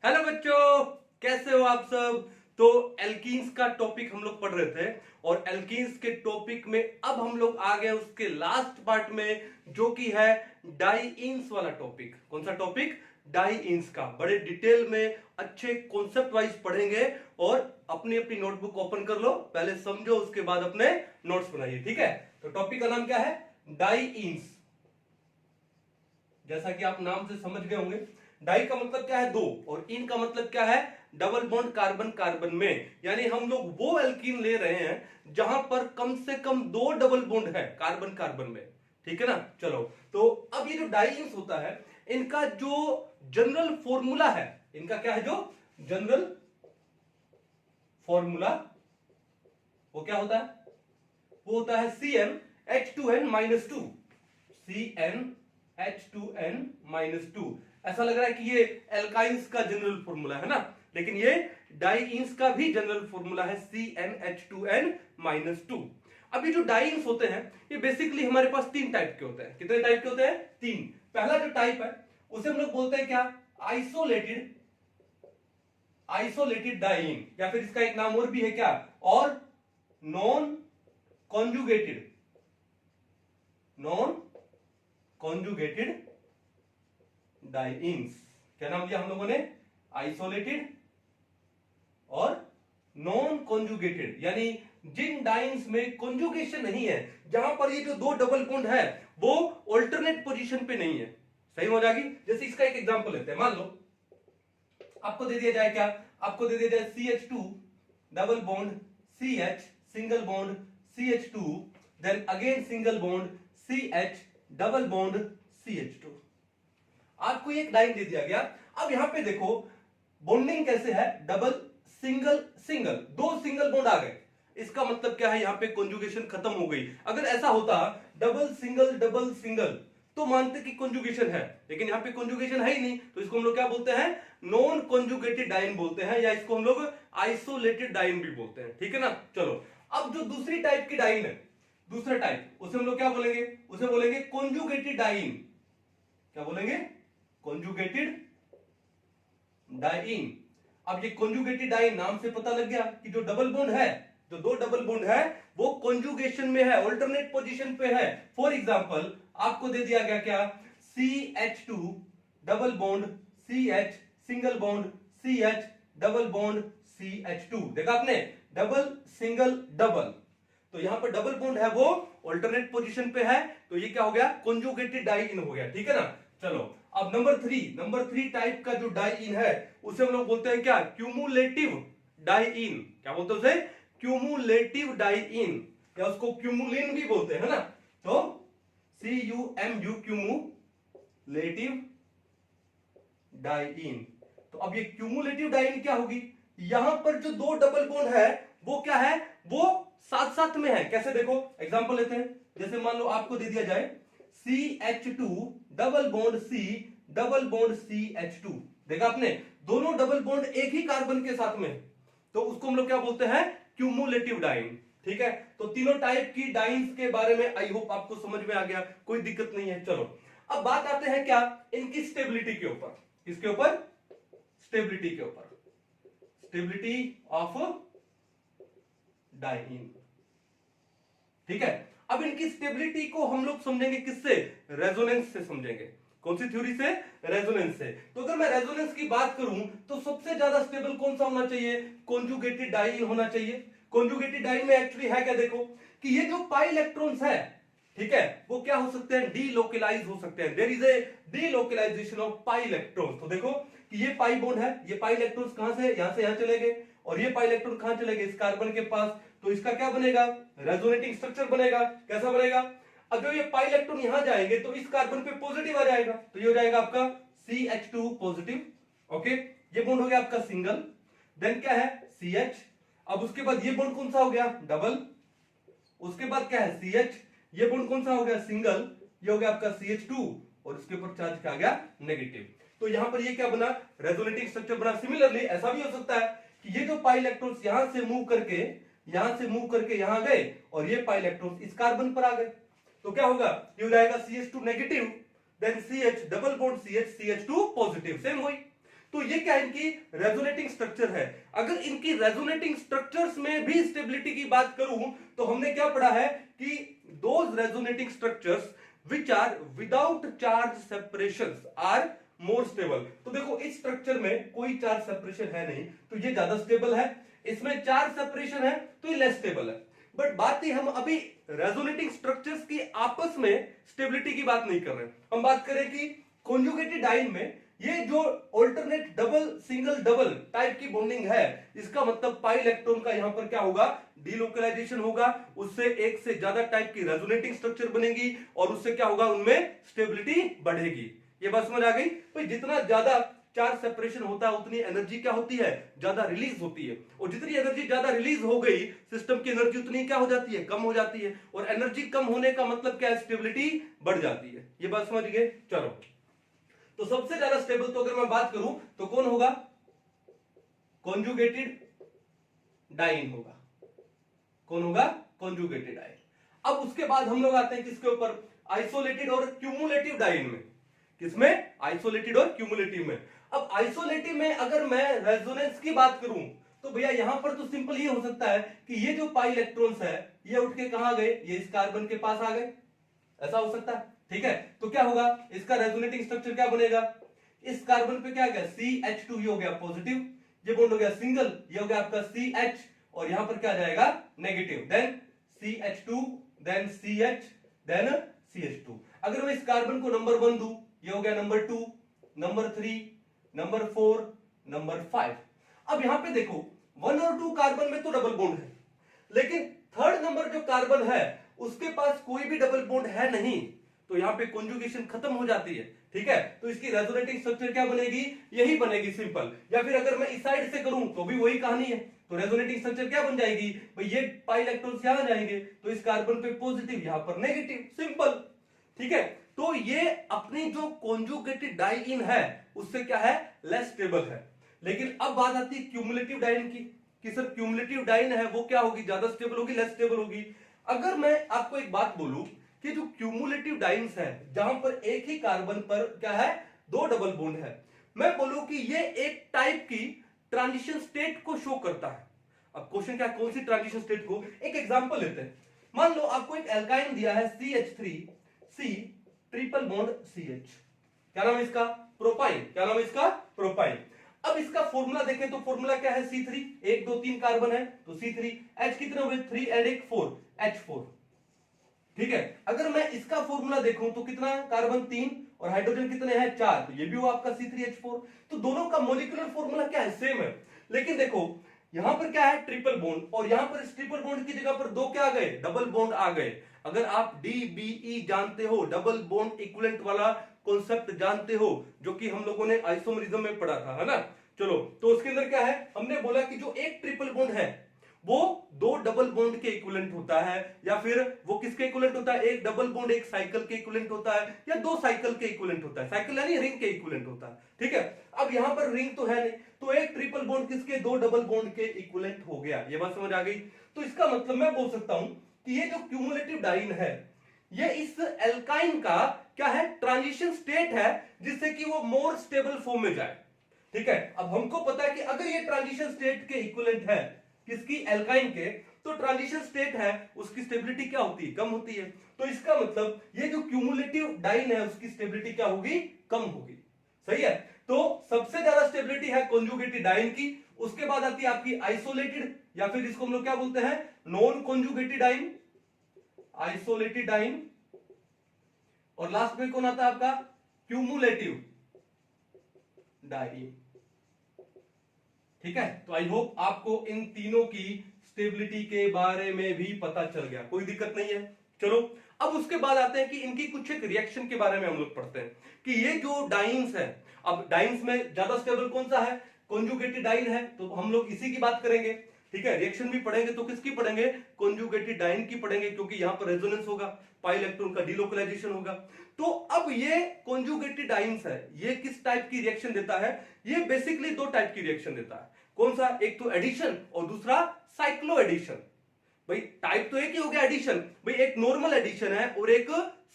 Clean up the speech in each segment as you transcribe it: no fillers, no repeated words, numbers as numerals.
Hello बच्चों, कैसे हो आप सब। तो एल्कीन्स का टॉपिक हम लोग पढ़ रहे थे और एल्कीन्स के टॉपिक में अब हम लोग आ गए उसके लास्ट पार्ट में, जो कि है डाईईन्स वाला टॉपिक। कौन सा टॉपिक? डाईईन्स का। बड़े डिटेल में अच्छे कॉन्सेप्ट वाइज पढ़ेंगे और अपनी अपनी नोटबुक ओपन कर लो, पहले समझो, उसके बाद अपने नोट्स बनाइए। ठीक है, तो टॉपिक का नाम क्या है? डाईईन्स। जैसा कि आप नाम से समझ गए होंगे, डाई का मतलब क्या है? दो, और इन का मतलब क्या है? डबल बॉन्ड कार्बन कार्बन में। यानी हम लोग वो एल्कीन ले रहे हैं जहां पर कम से कम दो डबल बॉन्ड है कार्बन कार्बन में। ठीक है ना। चलो, तो अब ये जो डाईईन्स होता है, इनका जो जनरल फॉर्मूला है, इनका क्या है जो जनरल फॉर्मूला, वो क्या होता है? वो होता है CnH2n-2। CnH2n-2। ऐसा लग रहा है कि ये एल्काइंस का जनरल फॉर्मूला है ना, लेकिन ये डाईईन्स का भी जनरल फॉर्मूला है CnH2n-2। अब ये जो डाईईन्स होते हैं, ये बेसिकली हमारे पास तीन टाइप के होते हैं। कितने टाइप के होते हैं? तीन। पहला जो टाइप है उसे हम लोग बोलते हैं क्या? आइसोलेटेड डाईईन, या फिर इसका एक नाम और भी है क्या? और नॉन कॉन्जुगेटेड डाईईन्स। क्या नाम दिया हम लोगों ने? आइसोलेटेड और नॉन कॉन्जुगेटेड, यानी जिन डाईन्स में कॉन्जुगेशन नहीं है, जहां पर ये जो दो डबल बॉन्ड है वो ऑल्टरनेट पोजीशन पे नहीं है। सही हो जाएगी। जैसे इसका एक एग्जांपल लेते हैं। मान लो आपको दे दिया जाए क्या? आपको दे दिया जाए CH2 double bond CH single bond CH2, then again single bond CH double bond CH2। आपको एक लाइन दे दिया गया। अब यहां पे देखो बॉन्डिंग कैसे है? डबल सिंगल सिंगल, दो सिंगल बॉन्ड आ गए। इसका मतलब क्या है? यहां पे कॉन्जुगेशन खत्म हो गई। अगर ऐसा होता डबल सिंगल तो मानते कि कॉन्जुगेशन है, लेकिन यहां पे कॉन्जुगेशन है ही नहीं, तो इसको हम लोग क्या बोलते हैं? नॉन कॉन्जुगेटेड डाइन बोलते हैं, या इसको हम लोग आइसोलेटेड डाइन भी बोलते हैं। ठीक है ना। चलो, अब जो दूसरी टाइप की डाइन है, दूसरा टाइप, उसे हम लोग क्या बोलेंगे? उसे बोलेंगे कॉन्जुगेटेड डाइन। क्या बोलेंगे? Conjugated diene. अब ये कॉन्जुगेटेड डाइन नाम से पता लग गया कि जो डबल बॉन्ड है, जो दो डबल बॉन्ड है, वो कॉन्जुगेशन में है, ऑल्टरनेट पोजीशन पे है। फॉर एग्जांपल आपको दे दिया गया क्या? CH2 double bond CH single bond CH double bond CH2। देखा आपने? डबल सिंगल डबल, तो यहां पर डबल बॉन्ड है, वो ऑल्टरनेट पोजीशन पे है, तो ये क्या हो गया? कॉन्जुगेटेड डाईइन हो गया। ठीक है ना। चलो, अब नंबर थ्री टाइप का जो डाईइन है उसे हम लोग बोलते हैं क्या? Cumulative diyne. क्या बोलते हैं उसे? क्यूमुलेटिव डाईइन, या उसको क्यूमुलिन भी बोलते हैं ना। तो CUMU क्यूमुलेटिव डाईइन। तो अब ये क्यूमुलेटिव डाईइन क्या होगी? यहां पर जो दो डबल बॉन्ड है वो क्या है? वो साथ साथ में है। कैसे? देखो एग्जांपल लेते हैं। जैसे मान लो आपको दे दिया जाए CH2 double bond C double bond CH2। देखा आपने? दोनों डबल बॉन्ड एक ही कार्बन के साथ में, तो उसको हम लोग क्या बोलते हैं? Cumulative diene. ठीक है, तो तीनों टाइप की डाइन्स के बारे में आई होप आपको समझ में आ गया, कोई दिक्कत नहीं है। चलो, अब बात आते हैं क्या? इनकी स्टेबिलिटी के ऊपर। किसके ऊपर? स्टेबिलिटी के ऊपर। Stability of diyne. ठीक है, अब इनकी स्टेबिलिटी को हम लोग समझेंगे किससे? रेजोनेंस से समझेंगे। कौन सी थ्योरी से? रेजोनेंस से। तो अगर मैं रेजोनेंस की बात करूं तो सबसे ज्यादा स्टेबल कौन सा होना चाहिए? कॉन्जुगेटेड डाईइन होना चाहिए। कॉन्जुगेटेड डाईइन में एक्चुअली है क्या? देखो कि ये जो पाई इलेक्ट्रॉन्स है, ठीक है, वो क्या हो सकते हैं? डीलोकलाइज हो सकते हैं। There is a delocalisation of pi electrons. तो देखो कि ये पाई बॉन्ड है, ये पाई इलेक्ट्रॉन्स कहां से यहां चले गए, और ये पाई इलेक्ट्रॉन कहां चले गए? इस कार्बन के पास। तो इसका क्या बनेगा? रेजोनेटिंग स्ट्रक्चर बनेगा। कैसा बनेगा? अब जो ये पाई इलेक्ट्रॉन यहां जाएंगे तो इस कार्बन पे पॉजिटिव आ जाएगा, तो ये हो जाएगा आपका CH2 पॉजिटिव। ओके, ये बॉन्ड हो गया आपका सिंगल। देन क्या है? CH। अब उसके बाद ये बॉन्ड कौन सा हो गया? डबल। उसके बाद क्या है? CH। ये बॉन्ड कौन सा हो गया? सिंगल। ये हो गया आपका CH2, और इसके ऊपर चार्ज क्या आ गया? नेगेटिव। तो यहां पर ये क्या बना? रेजोनेटिंग स्ट्रक्चर बना। सिमिलरली ऐसा भी हो सकता है कि ये जो पाई इलेक्ट्रॉन्स यहां से मूव करके यहां गए, और ये पाई इलेक्ट्रॉन्स इस कार्बन पर आ गए, तो क्या होगा? ये हो जाएगा CH2 negative, then CH double bond CH CH2 positive. Same हुई। तो ये क्या इनकी रेजोनेटिंग स्ट्रक्चर है। अगर इनकी रेजोनेटिंग स्ट्रक्चर्स में भी स्टेबिलिटी की बात करूं तो हमने क्या पढ़ा है कि those resonating structures which are without charge separations are more stable. तो देखो इस स्ट्रक्चर में कोई चार्ज सेपरेशन है नहीं तो ये ज्यादा स्टेबल है, इसमें चार्ज सेपरेशन है तो ये लेस स्टेबल है। बट बात ही हम अभी रेजोनेटिंग स्ट्रक्चर्स की आपस में स्टेबिलिटी की बात नहीं कर रहे हैं, हम बात करें कि कॉन्जुगेटेड आयन में ये जो alternate double single double type की बॉन्डिंग है, इसका मतलब पाई इलेक्ट्रॉन का यहां पर क्या होगा, डीलोकलाइजेशन होगा, उससे एक से ज्यादा टाइप की रेजोनेटिंग स्ट्रक्चर बनेगी और उससे क्या होगा, उनमें स्टेबिलिटी बढ़ेगी। ये बात समझ आ गई भाई। जितना ज्यादा चार्ज सेपरेशन होता है उतनी एनर्जी क्या होती है, ज्यादा रिलीज होती है, और जितनी एनर्जी ज्यादा रिलीज हो गई सिस्टम की एनर्जी उतनी क्या हो जाती है, कम हो जाती है, और एनर्जी कम होने का मतलब क्या है, स्टेबिलिटी बढ़ जाती है। ये बात समझ गए। चलो तो सबसे ज्यादा स्टेबल तो अगर मैं बात करूं तो कौन होगा, कॉन्जुगेटेड डाइन होगा। कौन होगा, कॉन्जुगेटेड डाइन। अब उसके बाद हम लोग आते हैं किसके ऊपर, आइसोलेटेड और क्यूमुलेटिव डाइन में। किसमें, आइसोलेटेड और क्यूमुलेटिव में। अब आइसोलेटिव में अगर मैं रेजोनेंस की बात करूं तो भैया यहां पर तो सिंपल ये हो सकता है कि ये जो पाई इलेक्ट्रॉन्स है ये उठ के कहां गए, ये इस कार्बन के पास आ गए, ऐसा हो सकता है। ठीक है, तो क्या होगा, इसका रेजोनेटिंग स्ट्रक्चर क्या बनेगा, इस कार्बन पे क्या गया, CH2, ये हो गया पॉजिटिव, ये बॉन्ड हो गया सिंगल, ये हो गया आपका CH, और यहां पर क्या जाएगा, negative, then CH2, then CH, then CH2। अगर मैं इस कार्बन को नंबर 1 दूं, ये हो गया नंबर 2, नंबर 3, नंबर 4, नंबर 5। अब यहां पे देखो 1 और 2 कार्बन में तो डबल बॉन्ड है, लेकिन थर्ड नंबर जो कार्बन है उसके पास कोई भी डबल बॉन्ड है नहीं, तो यहां पे कॉन्जुगेशन खत्म हो जाती है। ठीक है, तो इसकी रेजोनेटिंग स्ट्रक्चर क्या बनेगी, यही बनेगी सिंपल। या फिर अगर मैं इस साइड से करूं तो भी वही कहानी है, तो रेजोनेटिंग स्ट्रक्चर क्या बन जाएगी भाई, ये पाई इलेक्ट्रॉन्स यहां जाएंगे तो इस कार्बन पे पॉजिटिव, यहां पर नेगेटिव, सिंपल। ठीक है, तो ये अपनी जो कॉन्जुगेटेड डाइइन है उससे क्या है, लेस स्टेबल है। लेकिन अब बात आती है क्यूमुलेटिव डाइइन की, कि सर क्यूमुलेटिव डाइइन है वो क्या होगी, ज्यादा स्टेबल होगी, लेस स्टेबल होगी। अगर मैं आपको एक बात बोलूं कि जो क्यूमुलेटिव डाइन्स है जहां पर एक ही कार्बन पर क्या है, 2 डबल बॉन्ड है, मैं बोलूं कि ये एक टाइप की ट्रांजिशन स्टेट को शो करता है। अब क्वेश्चन क्या, कौन सी ट्रांजिशन स्टेट को, एक एग्जांपल लेते हैं। मान लो आपको एक एल्काइन दिया है CH3C ट्रिपल बॉन्ड CH, क्या नाम है इसका, प्रोपाइन, क्या नाम है इसका, प्रोपाइन। अब इसका फॉर्मूला देखें तो फॉर्मूला क्या है, C3, 1 2 3 कार्बन है तो C3, H कितने हुए, 3 एंड 1 4, H4। ठीक है, अगर मैं इसका फॉर्मूला देखूं तो कितना, कार्बन 3 और हाइड्रोजन कितने हैं, 4, तो ये भी हुआ आपका C3H4। तो दोनों का मॉलिक्यूलर फॉर्मूला क्या है, सेम है। लेकिन देखो यहां पर क्या है, ट्रिपल बॉन्ड, और यहां पर इस ट्रिपल बॉन्ड की जगह पर 2 क्या आ गए, डबल बॉन्ड आ गए। अगर आप DBE जानते हो, डबल बॉन्ड इक्विवेलेंट वाला कॉन्सेप्ट जानते हो, जो कि हम लोगों ने आइसोमरिज्म में पढ़ा था, है ना। चलो, तो उसके अंदर क्या है, हमने बोला कि जो एक ट्रिपल बॉन्ड है वो 2 डबल बॉन्ड के इक्विवेलेंट होता है, या फिर वो किसके इक्विवेलेंट होता है, एक डबल बॉन्ड एक साइकिल के इक्विवेलेंट होता है, या 2 साइकिल के इक्विवेलेंट होता है, साइकिल यानी रिंग के इक्विवेलेंट होता है। ठीक है, अब यहां पर रिंग तो है नहीं, तो एक ट्रिपल बॉन्ड किसके, 2 डबल बॉन्ड के इक्विवेलेंट हो गया। ये बात समझ आ गई। तो इसका मतलब मैं बोल सकता हूं कि ये जो क्यूमुलेटिव डाइन है ये इस एल्काइन का क्या है, ट्रांजिशन स्टेट है, जिससे कि वो मोर स्टेबल फॉर्म में जाए। ठीक है, अब हमको पता है कि अगर ये ट्रांजिशन स्टेट के इक्विवेलेंट है, किसकी, एल्काइन के, तो ट्रांजिशन स्टेट है उसकी स्टेबिलिटी क्या होती है, कम होती है। तो इसका मतलब ये जो क्यूमुलेटिव डाइन है उसकी स्टेबिलिटी क्या होगी, कम होगी। सही है, तो सबसे ज्यादा स्टेबिलिटी है कॉन्जुगेटेड डाइन की। उसके बाद आती है आपकी आइसोलेटेड, या फिर इसको हम लोग क्या बोलते हैं, non conjugated diene, isolated diene, और लास्ट में कौन आता है आपका, क्यूमुलेटिव डाइन। ठीक है, तो आई होप आपको इन तीनों की स्टेबिलिटी के बारे में भी पता चल गया, कोई दिक्कत नहीं है। चलो, अब उसके बाद आते हैं कि इनकी कुछ एक रिएक्शन के बारे में हम लोग पढ़ते हैं कि ये जो डाइन्स है, अब डाइन्स में ज्यादा स्टेबल कौन सा है, कॉन्जुगेटेड डाइन है, तो हम लोग इसी की बात करेंगे। ठीक है, रिएक्शन भी पढ़ेंगे तो किसकी पढ़ेंगे, कॉन्जुगेटेड डाइन की पढ़ेंगे, क्योंकि यहां पर रेजोनेंस होगा, पाई इलेक्ट्रॉन का डीलोकलाइजेशन होगा। तो अब ये कॉन्जुगेटेड डाइन्स है, ये किस टाइप की रिएक्शन देता है, ये बेसिकली 2 टाइप की रिएक्शन देता है। कौन सा, एक तो एडिशन और दूसरा साइक्लो एडिशन। भाई टाइप तो एक ही हो गया एडिशन, भाई एक नॉर्मल एडिशन है और एक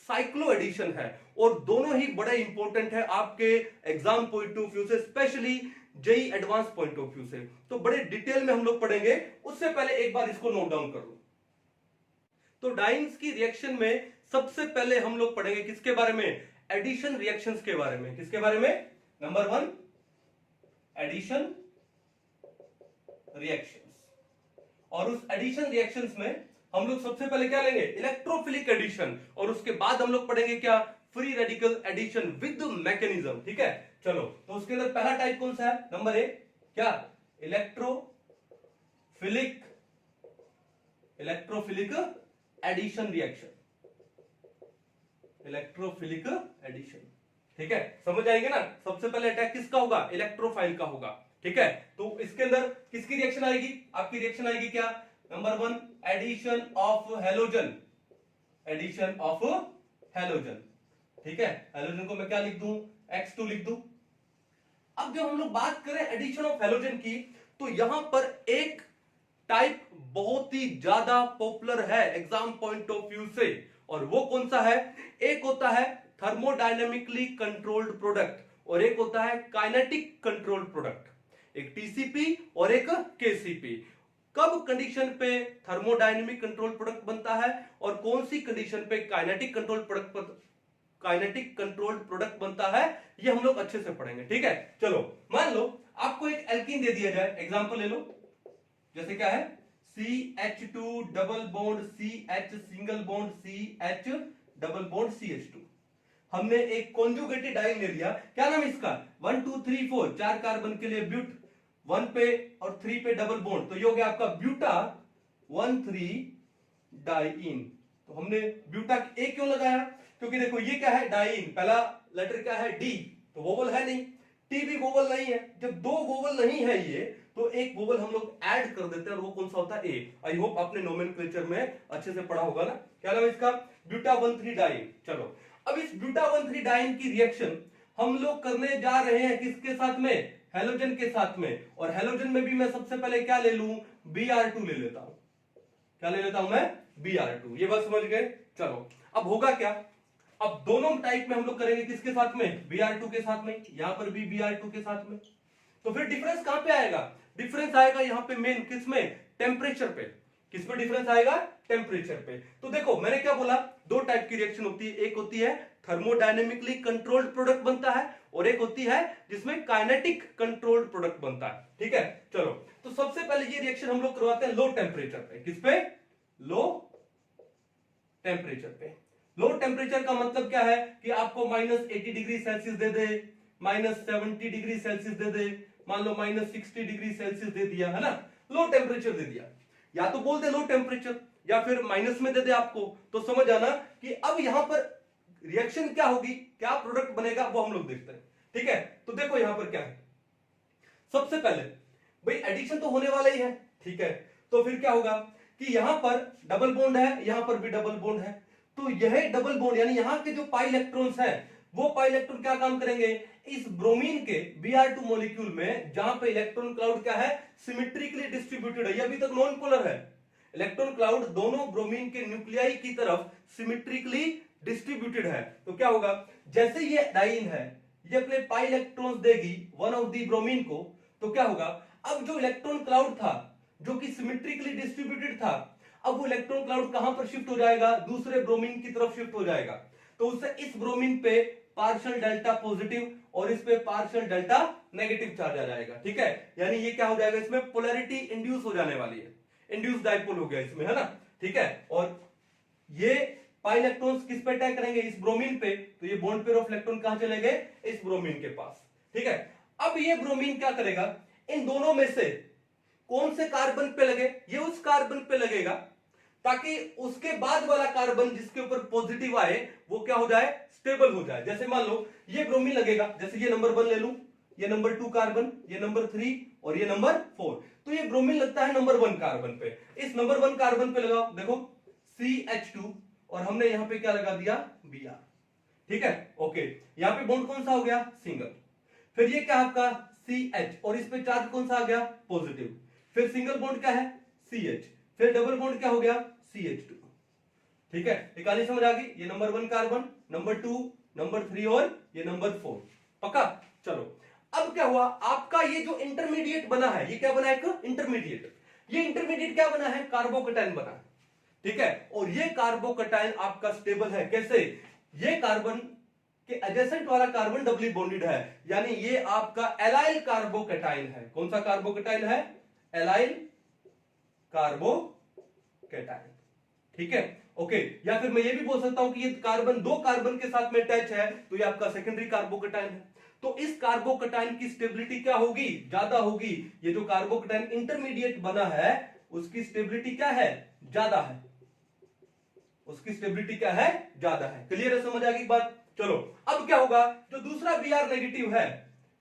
साइक्लो एडिशन है, और दोनों ही बड़े इंपॉर्टेंट है आपके एग्जाम पॉइंट ऑफ व्यू से, specially JEE advance point of view से। तो बड़े डिटेल में हम लोग पढ़ेंगे, उससे पहले एक बार इसको नोट डाउन कर लो। तो डाइंस की रिएक्शन में सबसे पहले हम लोग पढ़ेंगे किसके बारे में, एडिशन रिएक्शंस के बारे में। किसके बारे में, नंबर 1 एडिशन रिएक्शंस। और उस एडिशन रिएक्शंस में हम लोग सबसे पहले क्या लेंगे, इलेक्ट्रोफिलिक एडिशन, और उसके बाद हम लोग पढ़ेंगे क्या, free radical addition with mechanism. ठीक है, चलो तो उसके अंदर पहला टाइप कौन सा है, नंबर 1 क्या, electrophilic addition reaction, electrophilic addition. ठीक है, समझ आएंगे ना, सबसे पहले अटैक किसका होगा, इलेक्ट्रोफाइल का होगा। ठीक है, तो इसके अंदर किसकी रिएक्शन आएगी, आपकी रिएक्शन आएगी क्या, number 1 addition of halogen, addition of halogen. ठीक है, हैलोजन को मैं क्या लिख दूं, X2 लिख दूं। अब जब हम लोग बात करें एडिशन ऑफ हैलोजन की, तो यहां पर एक टाइप बहुत ही ज्यादा पॉपुलर है एग्जाम पॉइंट ऑफ व्यू से, और वो कौन सा है, एक होता है थर्मोडायनेमिकली कंट्रोल्ड प्रोडक्ट और एक होता है काइनेटिक कंट्रोल्ड प्रोडक्ट, एक टीसीपी और एक केसीपी। कब कंडीशन पे थर्मोडायनेमिक कंट्रोल प्रोडक्ट बनता है और कौन सी कंडीशन पे काइनेटिक कंट्रोल प्रोडक्ट बनता है, ये हम लोग अच्छे से पढ़ेंगे। ठीक है, चलो मान लो आपको एक एल्कीन दे दिया जाए, एग्जांपल ले लो, जैसे क्या है CH2 double bond CH single bond CH double bond CH2। हमने एक कॉन्जुगेटेड डाइन ले लिया, क्या नाम है इसका, 1 2 3 4 4 कार्बन के लिए ब्यूट, 1 पे और 3 पे डबल बॉन्ड, तो ये हो गया आपका ब्यूटा 1,3 डाइइन। तो हमने ब्यूटा ए क्यों लगाया, क्योंकि देखो ये क्या है, डाइइन, पहला लेटर क्या है डी, तो वोवल है नहीं, टी भी वोवल नहीं है, जब दो वोवल नहीं है ये, तो एक वोवल हम लोग ऐड कर देते हैं, और वो कौन सा होता है, ए। आई होप आपने नोमेनक्लेचर में अच्छे से पढ़ा होगा ना, क्या नाम है इसका, ब्यूटा 1,3 डाइन। चलो अब इस ब्यूटा 1,3 डाइन की रिएक्शन हम लोग करने जा रहे हैं किसके साथ में, हैलोजन के साथ में, और हैलोजन में भी मैं सबसे पहले क्या ले लूं, Br2 ले लेता हूं, क्या ले लेता हूं मैं, Br2। ये बात समझ गए, चलो अब होगा क्या, अब दोनों टाइप में हम लोग करेंगे किसके साथ में, Br2 के साथ में, यहां पर भी Br2 के साथ में। तो फिर डिफरेंस कहां पे आएगा, डिफरेंस आएगा यहां पे मेन किसमें, टेम्परेचर पे। किस पे डिफरेंस आएगा, टेम्परेचर पे। तो देखो मैंने क्या बोला, दो टाइप की रिएक्शन होती है, एक होती है थर्मोडायनेमिकली कंट्रोल्ड प्रोडक्ट बनता है, और एक होती है जिसमें काइनेटिक कंट्रोल्ड प्रोडक्ट बनता है। ठीक है, चलो तो सबसे पहले ये रिएक्शन हम लोग करवाते हैं लो टेम्परेचर पे। किस पे, लो टेम्परेचर पे। लो टेम्परेचर का मतलब क्या है कि आपको -80 डिग्री सेल्सियस दे दे, -70 डिग्री सेल्सियस दे दे, मान लो -60 डिग्री सेल्सियस दे दिया है ना, लो टेम्परेचर दे दिया, या तो बोल दे लो टेम्परेचर या फिर माइनस में दे दे आपको, तो समझ आना कि अब यहां पर रिएक्शन क्या होगी, क्या प्रोडक्ट बनेगा, वो हम लोग देखते हैं। ठीक है, तो देखो यहां पर क्या है, सबसे पहले भाई एडिशन तो होने वाला ही है। ठीक है, तो फिर क्या होगा कि यहां पर डबल बॉन्ड है, यहां पर भी डबल बॉन्ड है, तो यह डबल बॉन्ड यानी यहां के जो पाई इलेक्ट्रॉन्स है, वो पाई इलेक्ट्रॉन क्या काम करेंगे, इस ब्रोमीन के Br2 मॉलिक्यूल में, जहां पे इलेक्ट्रॉन क्लाउड क्या है, सिमेट्रिकली डिस्ट्रीब्यूटेड है, ये अभी तक नॉन पोलर है, इलेक्ट्रॉन क्लाउड दोनों ब्रोमीन के न्यूक्लियाई की तरफ सिमेट्रिकली डिस्ट्रीब्यूटेड है। तो क्या होगा, जैसे ये डाइन है, ये अपने पाई इलेक्ट्रॉन्स देगी वन ऑफ दी ब्रोमीन को, तो क्या होगा, अब जो इलेक्ट्रॉन क्लाउड था जो कि सिमेट्रिकली डिस्ट्रीब्यूटेड था, अब वो इलेक्ट्रॉन क्लाउड कहां पर शिफ्ट हो जाएगा, दूसरे ब्रोमीन की तरफ शिफ्ट हो जाएगा, तो उससे इस ब्रोमीन पे पार्शियल डेल्टा पॉजिटिव और इस पे पार्शियल डेल्टा नेगेटिव चार्ज आ जाएगा। ठीक है, यानी ये क्या हो जाएगा, इसमें पोलैरिटी इंड्यूस हो जाने वाली है, इंड्यूस डाइपोल हो गया इसमें, है ना। ठीक है, और ये पाई इलेक्ट्रॉन्स किस पे अटैक करेंगे, इस ब्रोमीन पे, तो ये बॉन्ड पेयर ऑफ इलेक्ट्रॉन कहां चले गए, इस ब्रोमीन के पास। ठीक है, अब ये ब्रोमीन क्या करेगा, इन दोनों में से कौन से कार्बन पे लगे, ये उस कार्बन पे लगेगा, ताकि उसके बाद वाला कार्बन जिसके ऊपर पॉजिटिव आए वो क्या हो जाए, स्टेबल हो जाए। जैसे मान लो ये ब्रोमीन लगेगा, जैसे ये नंबर 1 ले लूं, ये नंबर 2 कार्बन, ये नंबर 3 और ये नंबर 4, तो ये ब्रोमीन लगता है नंबर 1 कार्बन पे। इस नंबर 1 कार्बन पे लगाओ, देखो CH2, और हमने यहां पे क्या लगा दिया, Br। ठीक है, ओके, यहां पे बॉन्ड कौन सा हो गया, सिंगल। फिर ये क्या आपका CH, और इस पे चार्ज कौन सा आ गया, पॉजिटिव। फिर सिंगल बॉन्ड क्या है, CH, फिर डबल बॉन्ड क्या हो गया, CH2। ठीक है, ये कहानी समझ आ गई। ये नंबर 1 कार्बन, नंबर 2, नंबर 3 और ये नंबर 4। पक्का। चलो अब क्या हुआ, आपका ये जो इंटरमीडिएट बना है, ये क्या बना है, एक इंटरमीडिएट। ये इंटरमीडिएट क्या बना है, कार्बोकटाइन बना है। ठीक है, और ये कार्बोकटाइन आपका स्टेबल है। कैसे, ये कार्बन के एडजेसेंट वाला कार्बन डबली बॉन्डेड है, यानी ये आपका एलाइल कार्बोकटाइन है। कौन सा कार्बोकटाइन है, एलाइल कार्बोकटाइन। ठीक है, ओके। या फिर मैं ये भी बोल सकता हूं कि ये कार्बन दो कार्बन के साथ में अटैच है, तो ये आपका सेकेंडरी कार्बोकटाइन है। तो इस कार्बोकटाइन की स्टेबिलिटी क्या होगी, ज्यादा होगी। ये जो कार्बोकटाइन इंटरमीडिएट बना है उसकी स्टेबिलिटी क्या है, ज्यादा है। उसकी स्टेबिलिटी क्या है, ज्यादा है। क्लियर है, समझ आ गई बात। चलो अब क्या होगा, जो दूसरा Br नेगेटिव है,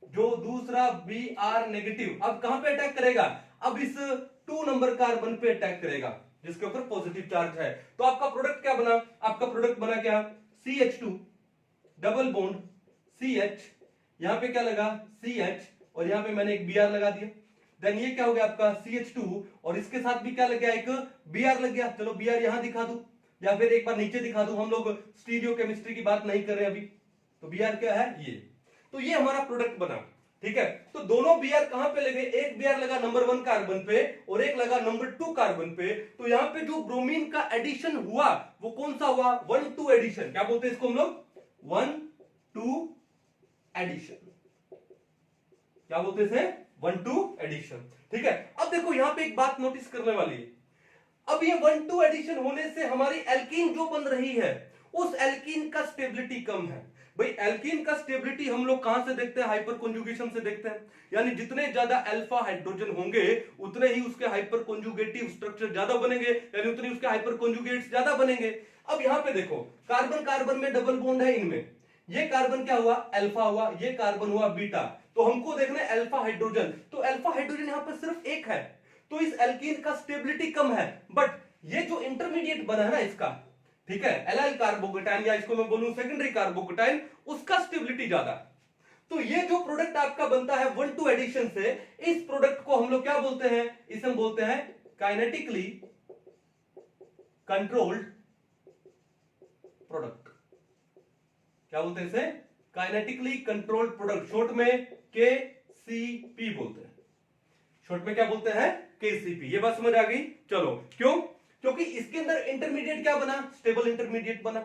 जो दूसरा Br नेगेटिव अब कहां पे अटैक करेगा, अब इस 2 नंबर कार्बन पे अटैक करेगा जिसके ऊपर पॉजिटिव चार्ज है। तो आपका प्रोडक्ट क्या बना, आपका प्रोडक्ट बना क्या, CH2 डबल बॉन्ड CH, यहां पे क्या लगा CH, और यहां पे मैंने एक Br लगा दिया। देन ये क्या हो गया आपका CH2, और इसके साथ भी क्या लग गया, एक Br लग गया। चलो Br यहां दिखा दूं या फिर एक बार नीचे दिखा दूं, हम लोग स्टीरियो केमिस्ट्री की बात नहीं कर रहे अभी। तो Br क्या है, ये। तो ये हमारा प्रोडक्ट बना। ठीक है, तो दोनों Br कहां पे लगे, एक Br लगा नंबर 1 कार्बन पे और एक लगा नंबर 2 कार्बन पे। तो यहां पे जो ब्रोमीन का एडिशन हुआ वो कौन सा हुआ, 1-2 एडिशन। क्या बोलते हैं इसको हम लोग, 1-2 एडिशन। क्या बोलते हैं इसे, 1-2 एडिशन। ठीक है, अब देखो यहां पे एक बात नोटिस करने वाली है। अब ये 1-2 एडिशन होने से हमारी एल्कीन जो बन रही है उस एल्कीन का स्टेबिलिटी कम है। भाई एल्कीन का स्टेबिलिटी हम लोग कहां से देखते हैं, हाइपर कॉन्जुगेशन से देखते हैं। यानी जितने ज्यादा अल्फा हाइड्रोजन होंगे उतने ही उसके हाइपर कॉन्जुगेटिव स्ट्रक्चर ज्यादा बनेंगे, यानी उतने उसके हाइपर कॉन्जुगेट्स ज्यादा बनेंगे। अब यहां पे देखो कार्बन कार्बन में डबल बॉन्ड है इनमें, ये कार्बन क्या हुआ, अल्फा हुआ, ये कार्बन हुआ बीटा। तो हमको देखना है अल्फा हाइड्रोजन, तो अल्फा हाइड्रोजन यहां पर सिर्फ एक है, तो इस एल्कीन का स्टेबिलिटी कम है। बट ये जो इंटरमीडिएट बना है ना इसका, ठीक है, एलाइल कार्बोकटाइन या इसको मैं बोलूं सेकेंडरी कार्बोकटाइन, उसका स्टेबिलिटी ज्यादा। तो ये जो प्रोडक्ट आपका बनता है 1-2 एडिशन से, इस प्रोडक्ट को हम लोग क्या बोलते हैं, इसे हम बोलते हैं काइनेटिकली कंट्रोल्ड प्रोडक्ट। क्या बोलते हैं इसे, काइनेटिकली कंट्रोल्ड प्रोडक्ट, शॉर्ट में KCP बोलते हैं। शॉर्ट में क्या बोलते हैं, KCP। ये बात समझ आ गई। चलो क्यों, क्योंकि इसके अंदर इंटरमीडिएट क्या बना, स्टेबल इंटरमीडिएट बना।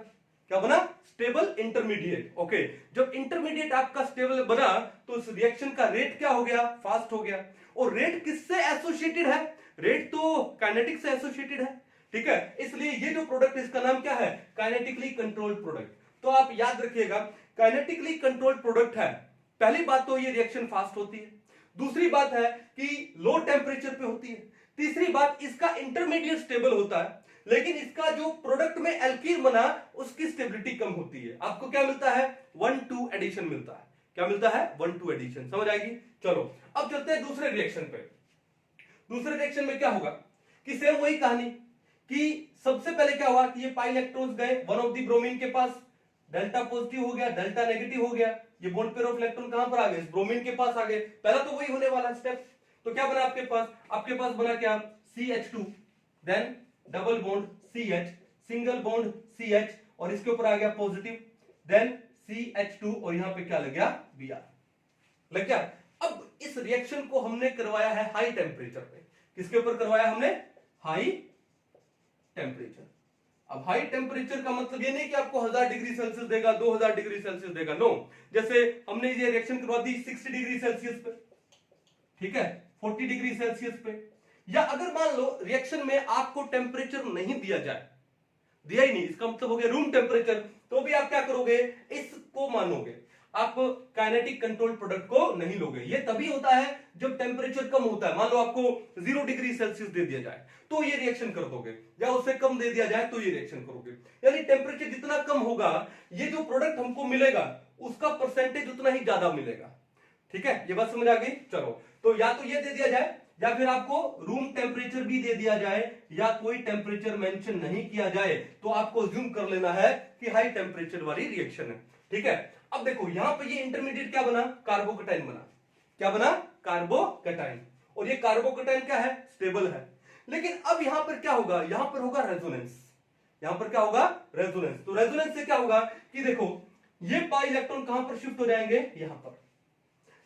क्या बना, स्टेबल इंटरमीडिएट। ओके, जब इंटरमीडिएट आपका स्टेबल बना तो उस रिएक्शन का रेट क्या हो गया, फास्ट हो गया। और रेट किससे एसोसिएटेड है, रेट तो काइनेटिक से एसोसिएटेड है। ठीक है, इसलिए ये जो प्रोडक्ट इसका नाम क्या है, काइनेटिकली कंट्रोल्ड प्रोडक्ट। तो आप याद रखिएगा काइनेटिकली कंट्रोल्ड प्रोडक्ट है। पहली बात तो ये रिएक्शन फास्ट होती है, दूसरी बात है कि लो टेम्परेचर पे होती है, तीसरी बात इसका इंटरमीडिएट स्टेबल होता है, लेकिन इसका जो प्रोडक्ट में एल्कीन बना उसकी स्टेबिलिटी कम होती है। आपको क्या मिलता है, 1-2 एडिशन मिलता है। क्या मिलता है, 1-2 एडिशन। समझ आएगी। चलो अब चलते हैं दूसरे रिएक्शन पे। दूसरे रिएक्शन में क्या होगा कि सेम वही कहानी, कि सबसे पहले क्या हुआ कि ये पाई इलेक्ट्रॉन्स गए वन ऑफ द ब्रोमीन के पास, डेल्टा पॉजिटिव हो गया, डेल्टा नेगेटिव हो गया, ये बॉन्ड पेयर ऑफ इलेक्ट्रॉन कहां पर आ गए, इस ब्रोमीन के पास आ गए। पहला तो वही होने वाला स्टेप। तो क्या बना आपके पास, आपके पास बना क्या, CH2, then double bond CH, single bond CH, और इसके ऊपर आ गया पॉजिटिव, देन CH2, और यहां पे क्या लग गया, Br लग गया। अब इस रिएक्शन को हमने करवाया है हाई टेम्परेचर पे। किसके ऊपर करवाया हमने, हाई टेम्परेचर। अब हाई टेम्परेचर का मतलब ये नहीं कि आपको 1000 डिग्री सेल्सियस देगा, 2000 डिग्री सेल्सियस देगा, नो। जैसे हमने ये रिएक्शन करवा दी 60 डिग्री सेल्सियस पे, ठीक है, 40 डिग्री सेल्सियस पे, या अगर मान लो रिएक्शन में आपको टेम्परेचर नहीं दिया जाए, दिया ही नहीं, इसका मतलब हो गया रूम टेम्परेचर, तो भी आप क्या करोगे, इसको मानोगे, आप काइनेटिक कंट्रोल प्रोडक्ट को नहीं लोगे। ये तभी होता है जब टेम्परेचर कम होता है। मान लो आपको 0 डिग्री सेल्सियस दे दिया जाए तो ये रिएक्शन कर दोगे, या उससे कम दे दिया जाए तो ये रिएक्शन करोगे। यानी टेम्परेचर जितना कम होगा ये जो प्रोडक्ट हमको मिलेगा उसका परसेंटेज उतना ही ज्यादा मिलेगा। ठीक है, ये बात समझ आ गई। चलो, तो या तो ये दे दिया जाए या फिर आपको रूम टेम्परेचर भी दे दिया जाए, या कोई टेम्परेचर मेंशन नहीं किया जाए, तो आपको ज्यूम कर लेना है कि हाई टेम्परेचर वाली रिएक्शन है। ठीक है, अब देखो यहां पे ये इंटरमीडिएट क्या बना, कार्बोकटाइन बना। क्या बना, कार्बोकटाइन। और ये कार्बोकटाइन क्या है, स्टेबल है। लेकिन अब यहां पर क्या होगा, यहां पर होगा रेजोनेंस। यहां पर क्या होगा, रेजोनेंस। तो रेजोनेंस से क्या होगा कि देखो ये पाई इलेक्ट्रॉन कहां पर शिफ्ट हो जाएंगे, यहां पर।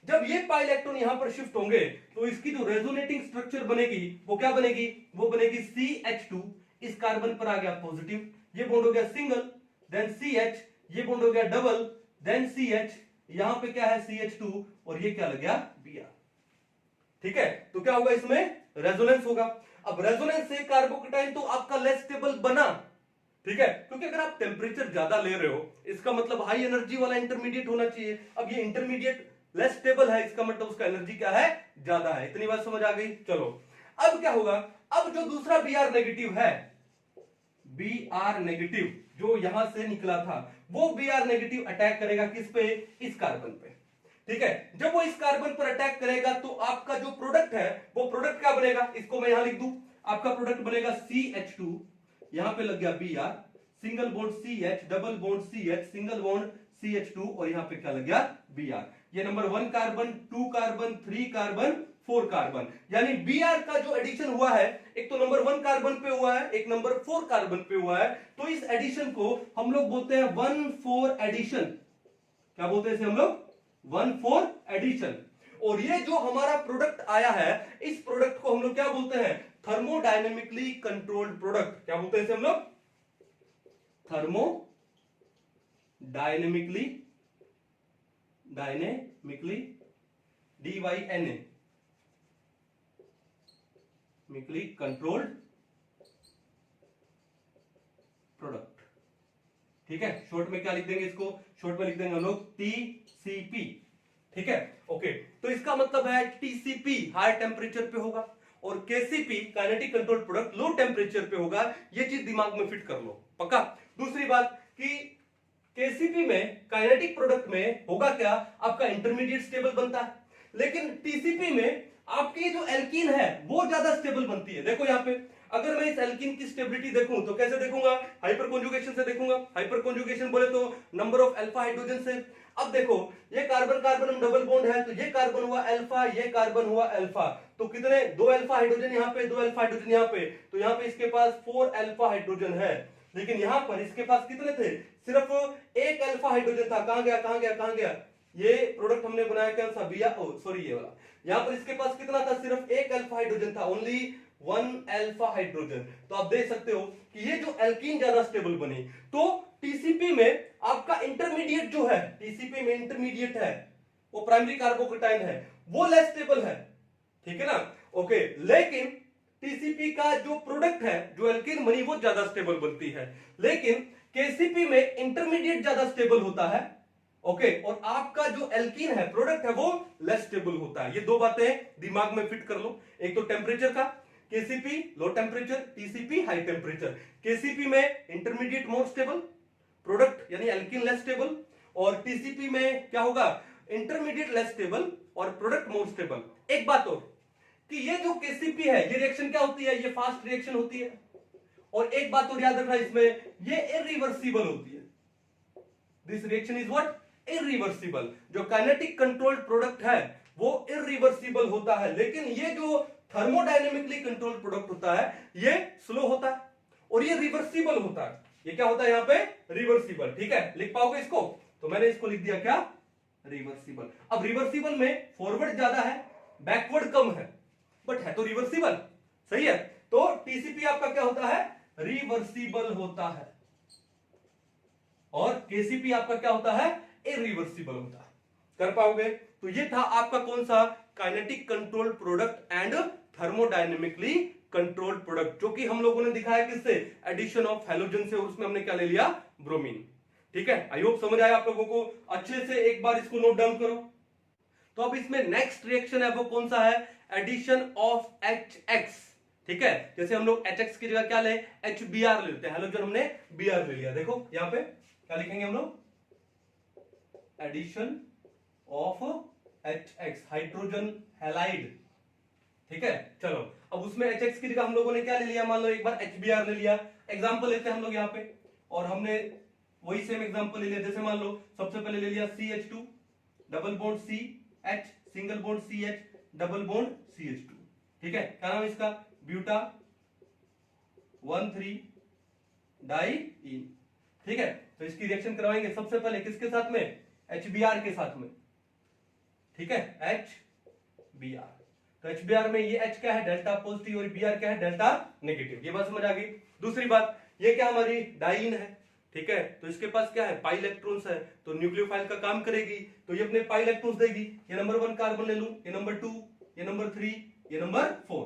जब ये पाई इलेक्ट्रॉन यहां पर शिफ्ट होंगे तो इसकी जो रेजोनेटिंग स्ट्रक्चर बनेगी वो क्या बनेगी, वो बनेगी CH2। इस कार्बन पर आ गया पॉजिटिव, ये बॉन्ड हो गया सिंगल, देन CH, ये बॉन्ड हो गया डबल, देन CH, यहां पे क्या है CH2 और ये क्या लग गया Br। ठीक है, तो क्या होगा इसमें रेजोनेंस होगा। अब रेजोनेंस से कार्बोकेटाइन तो आपका लेस स्टेबल बना, ठीक है, क्योंकि अगर आप टेम्परेचर ज्यादा ले रहे हो इसका मतलब हाई एनर्जी वाला इंटरमीडिएट होना चाहिए। अब ये इंटरमीडिएट लेस स्टेबल है, इसका मतलब उसका एनर्जी क्या है, ज्यादा है। इतनी बात समझ आ गई। चलो अब क्या होगा, अब जो दूसरा Br नेगेटिव है, Br नेगेटिव जो यहां से निकला था, वो Br नेगेटिव अटैक करेगा किस पे, इस कार्बन पे। ठीक है, जब वो इस कार्बन पर अटैक करेगा तो आपका जो प्रोडक्ट है वो प्रोडक्ट क्या बनेगा, इसको मैं यहां लिख दूं, आपका प्रोडक्ट बनेगा CH2, यहां पे लग गया Br, single bond CH, double bond CH, single bond CH2 और यहां पे क्या लग गया Br। ये number 1 carbon, 2 carbon, 3 carbon, 4 carbon, यानी Br का जो एडिशन हुआ है एक तो नंबर 1 कार्बन पे हुआ है, एक नंबर 4 कार्बन पे हुआ है। तो इस एडिशन को हम लोग बोलते हैं 1,4 एडिशन। क्या बोलते हैं इसे हम लोग, 1,4 एडिशन। और ये जो हमारा प्रोडक्ट आया है इस प्रोडक्ट को हम लोग क्या बोलते हैं, थर्मोडायनेमिकली कंट्रोल्ड प्रोडक्ट। क्या बोलते हैं इसे हम लोग, thermodynamically, dynamically DYNA मिकली controlled product. ठीक है, शॉर्ट में क्या लिख देंगे इसको, शॉर्ट में लिख देंगे हम लोग TCP। ठीक है, ओके, तो इसका मतलब है TCP हाई टेम्परेचर पे होगा और KCP kinetic control product low temperature पे होगा। ये चीज दिमाग में फिट कर लो पक्का। दूसरी बात कि KCP में काइनेटिक प्रोडक्ट में होगा क्या, आपका इंटरमीडिएट स्टेबल बनता है, लेकिन TCP में आपकी जो एल्कीन है वो ज्यादा स्टेबल बनती है। देखो यहाँ पे अगर मैं इस एल्कीन की स्टेबिलिटी देखूं तो कैसे देखूंगा, हाइपर कॉन्जुगेशन से देखूंगा। हाइपर कॉन्जुगेशन बोले तो नंबर ऑफ अल्फा हाइड्रोजन से। अब देखो ये कार्बन कार्बन डबल बॉन्ड है तो ये कार्बन हुआ अल्फा, ये कार्बन हुआ अल्फा, तो कितने, 2 अल्फा हाइड्रोजन यहाँ पे, 2 अल्फा हाइड्रोजन यहाँ पे, तो यहाँ पे इसके पास 4 अल्फा हाइड्रोजन है। लेकिन यहां पर इसके पास कितने थे, सिर्फ 1 अल्फा हाइड्रोजन था। कहां गया, कहां गया, कहां गया, ये प्रोडक्ट हमने बनाया कौन सा, बिया, सॉरी ये वाला। यहां पर इसके पास कितना था, सिर्फ 1 अल्फा हाइड्रोजन था, ओनली 1 अल्फा हाइड्रोजन। तो आप देख सकते हो कि ये जो एल्कीन ज्यादा स्टेबल बनी। तो टीसीपी में आपका इंटरमीडिएट जो है, टीसीपी में इंटरमीडिएट है वो प्राइमरी कार्बोकेटाइन है, वो लेस स्टेबल है। ठीक है ना, ओके, लेकिन टीसीपी का जो प्रोडक्ट है, जो एल्कीन बनी, वो ज्यादा स्टेबल बनती है। लेकिन केसीपी में इंटरमीडिएट ज्यादा स्टेबल होता है, ओके, और आपका जो एल्कीन है, प्रोडक्ट है, वो लेस स्टेबल होता है। ये दो बातें दिमाग में फिट कर लो। एक तो टेम्परेचर का, KCP low temperature, TCP high temperature. KCP में इंटरमीडिएट मोर स्टेबल, प्रोडक्ट यानी एल्कीन लेस स्टेबल, और टीसीपी में क्या होगा, इंटरमीडिएट लेस स्टेबल और प्रोडक्ट मोर स्टेबल। एक बात और कि ये जो केसीपी है, ये रिएक्शन क्या होती है, ये फास्ट रिएक्शन होती है। और एक बात और याद रखना इसमें, ये इरिवर्सिबल होती है। This reaction is what, irreversible. जो काइनेटिक कंट्रोल्ड प्रोडक्ट है वो इरिवर्सिबल होता है, लेकिन ये जो थर्मोडायनेमिकली कंट्रोल्ड प्रोडक्ट होता है ये स्लो होता है और ये रिवर्सिबल होता है। ये क्या होता है यहाँ पे, रिवर्सिबल। ठीक है, लिख पाओगे इसको, तो मैंने इसको लिख दिया क्या, रिवर्सिबल। अब रिवर्सिबल में फॉरवर्ड ज्यादा है, बैकवर्ड कम है, बट है तो रिवर्सिबल, सही है। तो टीसीपी आपका क्या होता है, रिवर्सिबल होता है, और केसीपी आपका क्या होता है, इरिवर्सिबल होता है। कर पाओगे? तो ये था आपका कौन सा, kinetic control product and thermodynamically controlled product, जो कि हम लोगों ने दिखाया किससे, एडिशन ऑफ हैलोजन से, और उसमें हमने क्या ले लिया, ब्रोमीन। ठीक है, आई होप समझ आया आप लोगों को। अच्छे से एक बार इसको नोट डाउन करो। तो अब इसमें नेक्स्ट रिएक्शन है वो कौन सा है, एडिशन ऑफ HX। ठीक है, जैसे हम लोग HX की जगह क्या ले, HBr ले लेते हैं, हैलोजन हमने Br ले लिया। देखो यहां पे क्या लिखेंगे हम लोग, addition of HX, hydrogen halide. ठीक है, चलो अब उसमें HX की जगह हम लोगों ने क्या ले लिया, मान लो एक बार HBr ले लिया। एग्जांपल लेते हैं हम लोग यहाँ पे, और हमने वही सेम एग्जांपल ले लिया। जैसे मान लो सबसे पहले ले लिया CH2, double bond CH, single bond CH, double bond CH2। ठीक है, क्या नाम है इसका, ब्यूटा 1,3 डाइईन। ठीक है, तो इसकी रिएक्शन करवाएंगे सबसे पहले किसके साथ में, HBr के साथ में। ठीक है, HBr। तो HBr में ये H क्या है, डेल्टा पॉजिटिव, और Br क्या है, डेल्टा नेगेटिव। ये बात समझ आ गई। दूसरी बात, ये क्या हमारी डाइईन है। ठीक है, तो इसके पास क्या है, पाई इलेक्ट्रॉन्स है, तो न्यूक्लियोफाइल का काम करेगी, तो ये अपने पाई इलेक्ट्रॉन्स देगी। ये नंबर 1 कार्बन ले लूं, ये नंबर 2, ये नंबर 3, ये नंबर 4।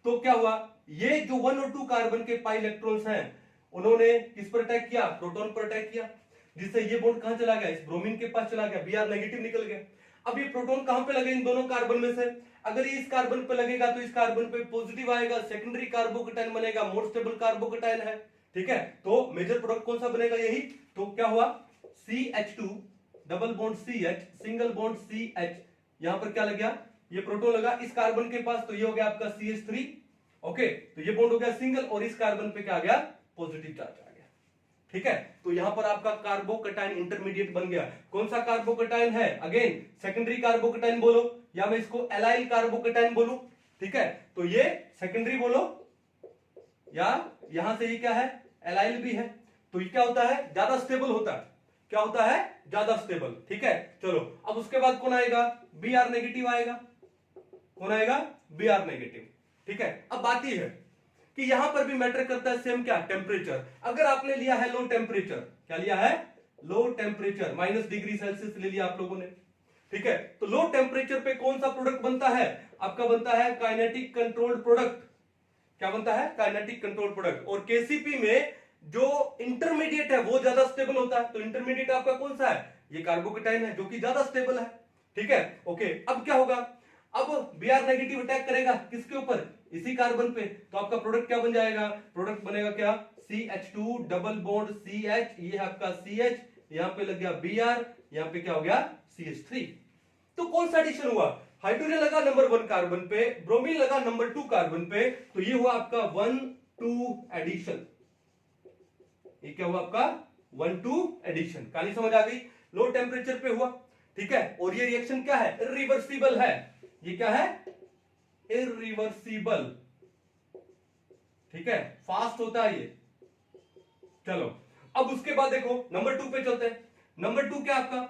तो क्या हुआ, ये जो 1 और 2 कार्बन के पाई इलेक्ट्रॉन्स हैं, उन्होंने किस पर अटैक किया, प्रोटॉन पर अटैक किया, जिससे ये बॉन्ड कहां चला गया, इस ब्रोमीन के पास चला गया, Br नेगेटिव निकल गया। अब ये प्रोटॉन कहां पे लगे, इन दोनों कार्बन में से। अगर ये इस कार्बन पे लगेगा तो इस कार्बन पे पॉजिटिव आएगा, सेकेंडरी कार्बोकेटाइन बनेगा, मोर स्टेबल कार्बोकेटाइन है। ठीक है, तो मेजर प्रोडक्ट कौन सा बनेगा, यही। तो क्या हुआ, CH2 double bond CH single bond CH, यहां पर क्या लग गया, ये प्रोटॉन लगा इस कार्बन के पास, तो ये हो गया आपका CH3। ओके, तो ये बॉन्ड हो गया सिंगल, और इस कार्बन पे क्या आ गया, पॉजिटिव चार्ज आ गया। ठीक है, तो यहां पर आपका कार्बोकेटाइन इंटरमीडिएट बन गया। कौन सा कार्बोकेटाइन है, अगेन सेकेंडरी कार्बोकेटाइन बोलो, या मैं इसको एलाइल कार्बोकेटाइन बोलूं। ठीक है, तो ये सेकेंडरी बोलो, या यहां से ये क्या है, एलाइल भी है। तो ये क्या होता है, ज्यादा स्टेबल होता है। क्या होता है, ज्यादा स्टेबल। ठीक है, चलो अब उसके बाद कौन आएगा, Br नेगेटिव आएगा। कौन आएगा, Br नेगेटिव। ठीक है, अब बात यह है कि यहां पर भी मैटर करता है सेम, क्या, टेम्परेचर। अगर आपने लिया है लो टेम्परेचर, क्या लिया है, लो टेम्परेचर, -डिग्री सेल्सियस ले लिया आप लोगों ने। ठीक है, तो लो टेम्परेचर पे कौन सा प्रोडक्ट बनता है, आपका बनता है काइनेटिक कंट्रोल्ड प्रोडक्ट। क्या बनता है, काइनेटिक कंट्रोल प्रोडक्ट। और केसीपी में जो इंटरमीडिएट है वो ज्यादा स्टेबल होता है। तो इंटरमीडिएट आपका कौन सा है, ये कार्बोकेटाइन है, जो कि ज्यादा स्टेबल है। ठीक है, ओके, अब क्या होगा, अब Br नेगेटिव अटैक करेगा किसके ऊपर, इसी कार्बन पे, तो आपका प्रोडक्ट क्या बन जाएगा, प्रोडक्ट बनेगा क्या, CH2 डबल बॉन्ड CH, ये है आपका CH, यहां पे लग गया Br, यहां पे क्या हो गया, CH3। तो कौन सा एडिशन हुआ, हाइड्रोजन लगा नंबर 1 कार्बन पे, ब्रोमीन लगा नंबर 2 कार्बन पे, तो ये हुआ आपका 1-2 एडिशन। ये क्या हुआ आपका, 1-2 एडिशन। कहानी समझ आ गई, लो टेम्परेचर पे हुआ। ठीक है, और ये रिएक्शन क्या है, इरिवर्सिबल है। ये क्या है, इरिवर्सिबल। ठीक है, फास्ट होता है ये। चलो अब उसके बाद देखो नंबर 2 पे चलते हैं। नंबर 2 क्या आपका,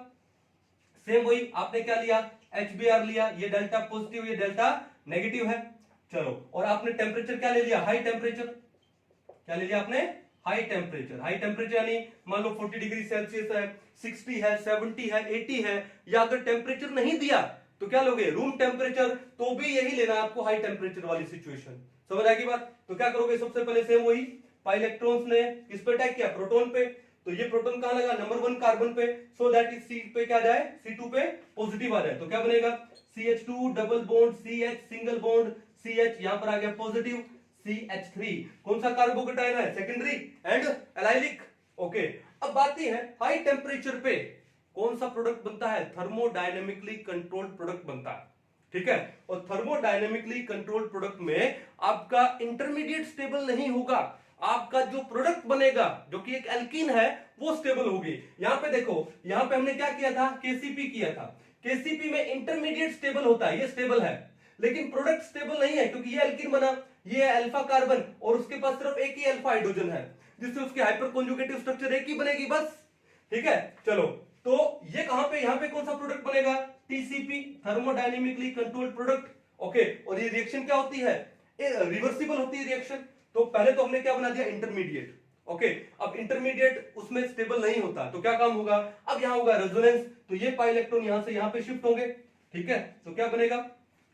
सेम वही, आपने क्या लिया, HBr लिया, ये डेल्टा पॉजिटिव, ये डेल्टा नेगेटिव है। चलो, और आपने टेम्परेचर क्या ले लिया, हाई टेम्परेचर। क्या ले लिया आपने, हाई टेम्परेचर। हाई टेम्परेचर यानी मान लो 40 डिग्री सेल्सियस है, 60 है, 70 है, 80 है, या अगर टेम्परेचर नहीं दिया तो क्या लोगे, रूम टेम्परेचर, तो भी यही लेना आपको, हाई टेम्परेचर वाली सिचुएशन। समझ आएगी बात। तो क्या करोगे, सबसे पहले सेम वही, पाई इलेक्ट्रॉन्स ने किस पे अटैक किया, प्रोटॉन पे, तो ये प्रोटॉन कहां लगा, नंबर 1 कार्बन पे, सो दैट इस सी पे क्या जाए, C2 पे पॉजिटिव आ जाए। तो क्या बनेगा, CH2 double bond CH single bond CH, यहां पर आ गया पॉजिटिव, CH3। कौन सा कार्बोकेटाइन है, सेकेंडरी एंड एलाइलिक। ओके, अब बात यह है हाई टेम्परेचर पे कौन सा प्रोडक्ट बनता है, थर्मोडायनेमिकली कंट्रोल्ड प्रोडक्ट बनता है। ठीक है, और थर्मोडायनेमिकली कंट्रोल्ड प्रोडक्ट में आपका इंटरमीडिएट स्टेबल नहीं होगा, आपका जो प्रोडक्ट बनेगा जो कि एक एल्कीन है वो स्टेबल होगी। यहां पे देखो, यहां पे हमने क्या किया था, केसीपी किया था। केसीपी में इंटरमीडिएट स्टेबल होता है, ये स्टेबल है, लेकिन प्रोडक्ट स्टेबल नहीं है, क्योंकि ये एल्कीन बना, ये है अल्फा कार्बन, और उसके पास सिर्फ एक ही अल्फा हाइड्रोजन है, जिससे उसकी हाइपर कॉन्जुगेटिव स्ट्रक्चर एक ही बनेगी बस। ठीक है, चलो, तो ये कहां पे, यहां पे कौन सा प्रोडक्ट बनेगा, TCP, thermodynamically controlled product. Okay, और ये रिएक्शन क्या होती है, रिवर्सिबल होती है रिएक्शन। तो पहले तो हमने क्या बना दिया, इंटरमीडिएट। ओके, अब इंटरमीडिएट उसमें स्टेबल नहीं होता, तो क्या काम होगा, अब यहां होगा रेजोनेंस, तो ये पाई इलेक्ट्रॉन यहां से यहां पे शिफ्ट होंगे। ठीक है, तो क्या बनेगा,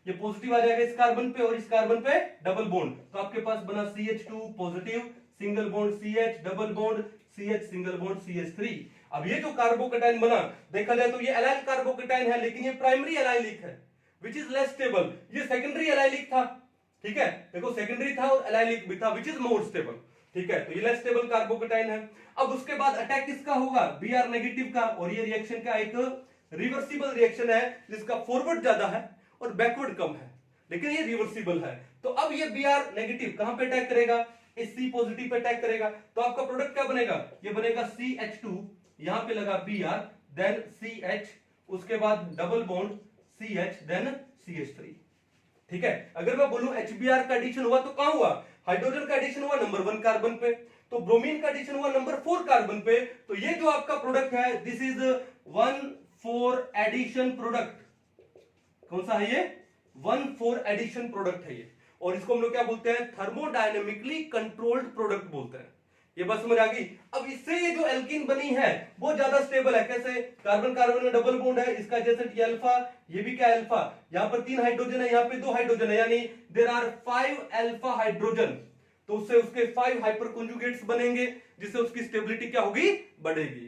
ये पॉजिटिव आ जाएगा इस कार्बन पे, और इस कार्बन पे डबल बॉन्ड, तो आपके पास बना CH2 positive, single bond CH, double bond CH, single bond CH3। अब ये जो कार्बोकेटाइन बना, देखा जाए तो ये एलाइल कार्बोकेटाइन है, लेकिन ये प्राइमरी एलाइलिक है, विच इज लेस स्टेबल। ये सेकेंडरी एलाइलिक था। ठीक है, देखो सेकेंडरी था और एलाइलिक भी था, विच इज मोर स्टेबल। ठीक है, तो ये लेस स्टेबल कार्बोकेटाइन है। अब उसके बाद अटैक किसका होगा, Br नेगेटिव का, और ये रिएक्शन का एक रिवर्सिबल रिएक्शन है, जिसका फॉरवर्ड ज्यादा है और बैकवर्ड कम है, लेकिन ये रिवर्सिबल है। तो अब ये Br नेगेटिव कहां पे अटैक करेगा, इस C पॉजिटिव पे अटैक करेगा, तो आपका प्रोडक्ट क्या बनेगा, ये बनेगा CH2, यहां पे लगा Br, देन CH, उसके बाद double bond CH, then CH3। ठीक है, अगर मैं बोलूं HBr का एडिशन हुआ तो कहां हुआ, हाइड्रोजन का एडिशन हुआ नंबर 1 कार्बन पे, तो ब्रोमीन का एडिशन हुआ नंबर 4 कार्बन पे। तो ये जो आपका प्रोडक्ट है दिस इज 1,4 एडिशन प्रोडक्ट। कौन सा है ये, 1,4 एडिशन प्रोडक्ट है ये, और इसको हम लोग क्या बोलते हैं, थर्मोडायनेमिकली कंट्रोल्ड प्रोडक्ट बोलते हैं। ये बात समझ आ गई। अब इससे ये जो एल्कीन बनी है वो ज्यादा स्टेबल है। कैसे, कार्बन कार्बन में डबल बॉन्ड है, इसका जैसे ये अल्फा, ये भी क्या अल्फा, यहां पर 3 हाइड्रोजन है, यहां पे 2 हाइड्रोजन है, यानी देयर आर 5 अल्फा हाइड्रोजन। तो उससे उसके 5 हाइपर कॉन्जुगेट्स बनेंगे, जिससे उसकी स्टेबिलिटी क्या होगी, बढ़ेगी।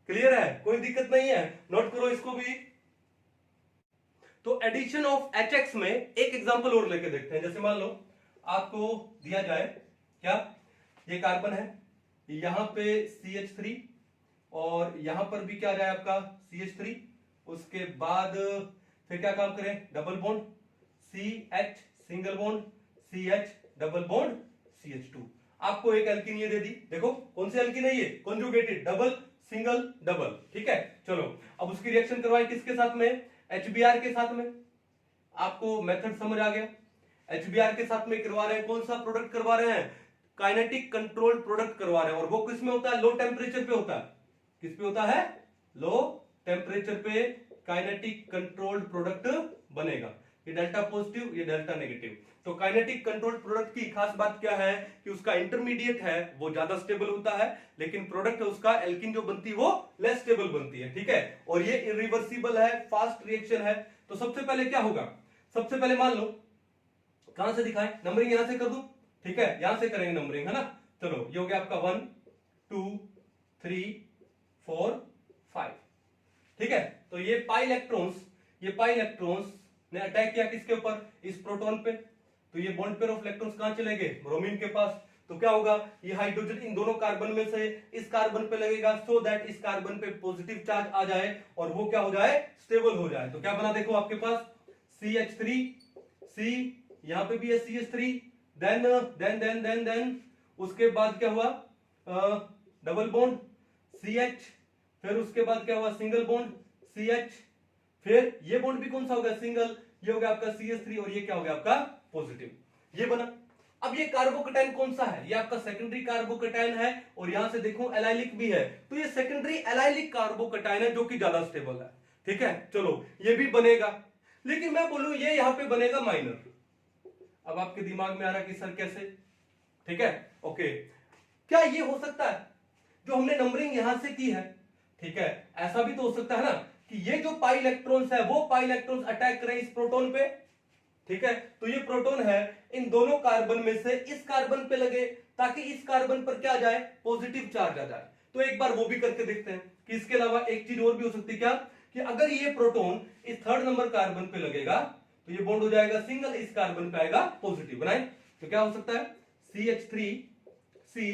क्लियर है, कोई दिक्कत नहीं है, नोट करो इसको भी। तो एडिशन ऑफ HX में एक एग्जांपल और लेके देखते हैं। जैसे मान लो आपको दिया जाए क्या, ये कार्बन है, यहां पे CH3 और यहां पर भी क्या आ जाए आपका CH3, उसके बाद फिर क्या काम करें, double bond CH single bond CH double bond CH2। आपको एक एल्कीन ये दे दी, देखो कौन सी एल्कीन है ये, कॉन्जुगेटेड, डबल सिंगल डबल। ठीक है, चलो अब उसकी रिएक्शन करवाएं किसके साथ में, HBr के साथ में। आपको मेथड समझ आ गया, HBr के साथ में करवा रहे हैं, कौन सा प्रोडक्ट करवा रहे हैं, काइनेटिक कंट्रोल्ड प्रोडक्ट करवा रहे हैं, और वो किस में होता है, लो टेम्परेचर पे होता है। किस पे होता है, लो टेम्परेचर पे काइनेटिक कंट्रोल्ड प्रोडक्ट बनेगा। ये डेल्टा पॉजिटिव, ये डेल्टा नेगेटिव। तो काइनेटिक कंट्रोल्ड प्रोडक्ट की खास बात क्या है कि उसका इंटरमीडिएट है वो ज्यादा स्टेबल होता है, लेकिन प्रोडक्ट है उसका एल्कीन जो बनती है वो लेस स्टेबल बनती है। ठीक है, और ये इरिवर्सिबल है, फास्ट रिएक्शन है। तो सबसे पहले क्या होगा, सबसे पहले मान लो कहां से दिखाएं, नंबरिंग यहां से कर दूं, ठीक है, यहां से करेंगे नंबरिंग, है ना। चलो ये हो गया आपका 1 2 3 4 5। ठीक है, तो ये पाई इलेक्ट्रॉन्स ने अटैक किया किसके ऊपर, इस प्रोटॉन पे। तो ये बॉन्ड पेयर ऑफ इलेक्ट्रॉन्स कहां चले गए, ब्रोमीन के पास। तो क्या होगा, ये हाइड्रोजन इन दोनों कार्बन में से इस कार्बन पे लगेगा, सो दैट इस कार्बन पे पॉजिटिव चार्ज आ जाए और वो क्या हो जाए, स्टेबल हो जाए। तो क्या बना, देखो आपके पास CH3, C, यहां पे भी है CH3, देन उसके बाद क्या हुआ, डबल बॉन्ड CH, फिर उसके बाद क्या हुआ, सिंगल बॉन्ड CH, फिर ये बॉन्ड भी कौन सा हो गया, सिंगल, ये हो गया आपका CH3, और ये क्या हो गया आपका पॉजिटिव, ये बना। अब ये कार्बोकेटाइन कौन सा है, ये आपका सेकेंडरी कार्बोकेटाइन है, और यहां से देखो एलाइलिक भी है, तो ये सेकेंडरी एलाइलिक कार्बोकेटाइन है जो कि ज्यादा स्टेबल है। ठीक है, चलो ये भी बनेगा, लेकिन मैं बोलूं ये यहां पे बनेगा माइनर। अब आपके दिमाग में आ रहा कि सर कैसे, ठीक है, ओके, क्या ये हो सकता है जो हमने नंबरिंग यहां से की है, ठीक है, ऐसा भी तो हो सकता है ना कि ये जो पाई इलेक्ट्रॉन्स है वो पाई इलेक्ट्रॉन्स अटैक करें इस प्रोटॉन पे। ठीक है, तो ये प्रोटॉन है, इन दोनों कार्बन में से इस कार्बन पे लगे ताकि इस कार्बन पर क्या जाए, पॉजिटिव चार्ज आ जाए। तो एक बार वो भी करके देखते हैं कि इसके अलावा एक चीज और भी हो सकती है क्या, कि अगर ये प्रोटॉन इस 3rd नंबर कार्बन पे लगेगा तो ये बॉन्ड हो जाएगा सिंगल, इस कार्बन पे आएगा पॉजिटिव। बनाए तो क्या हो सकता है, CH3 C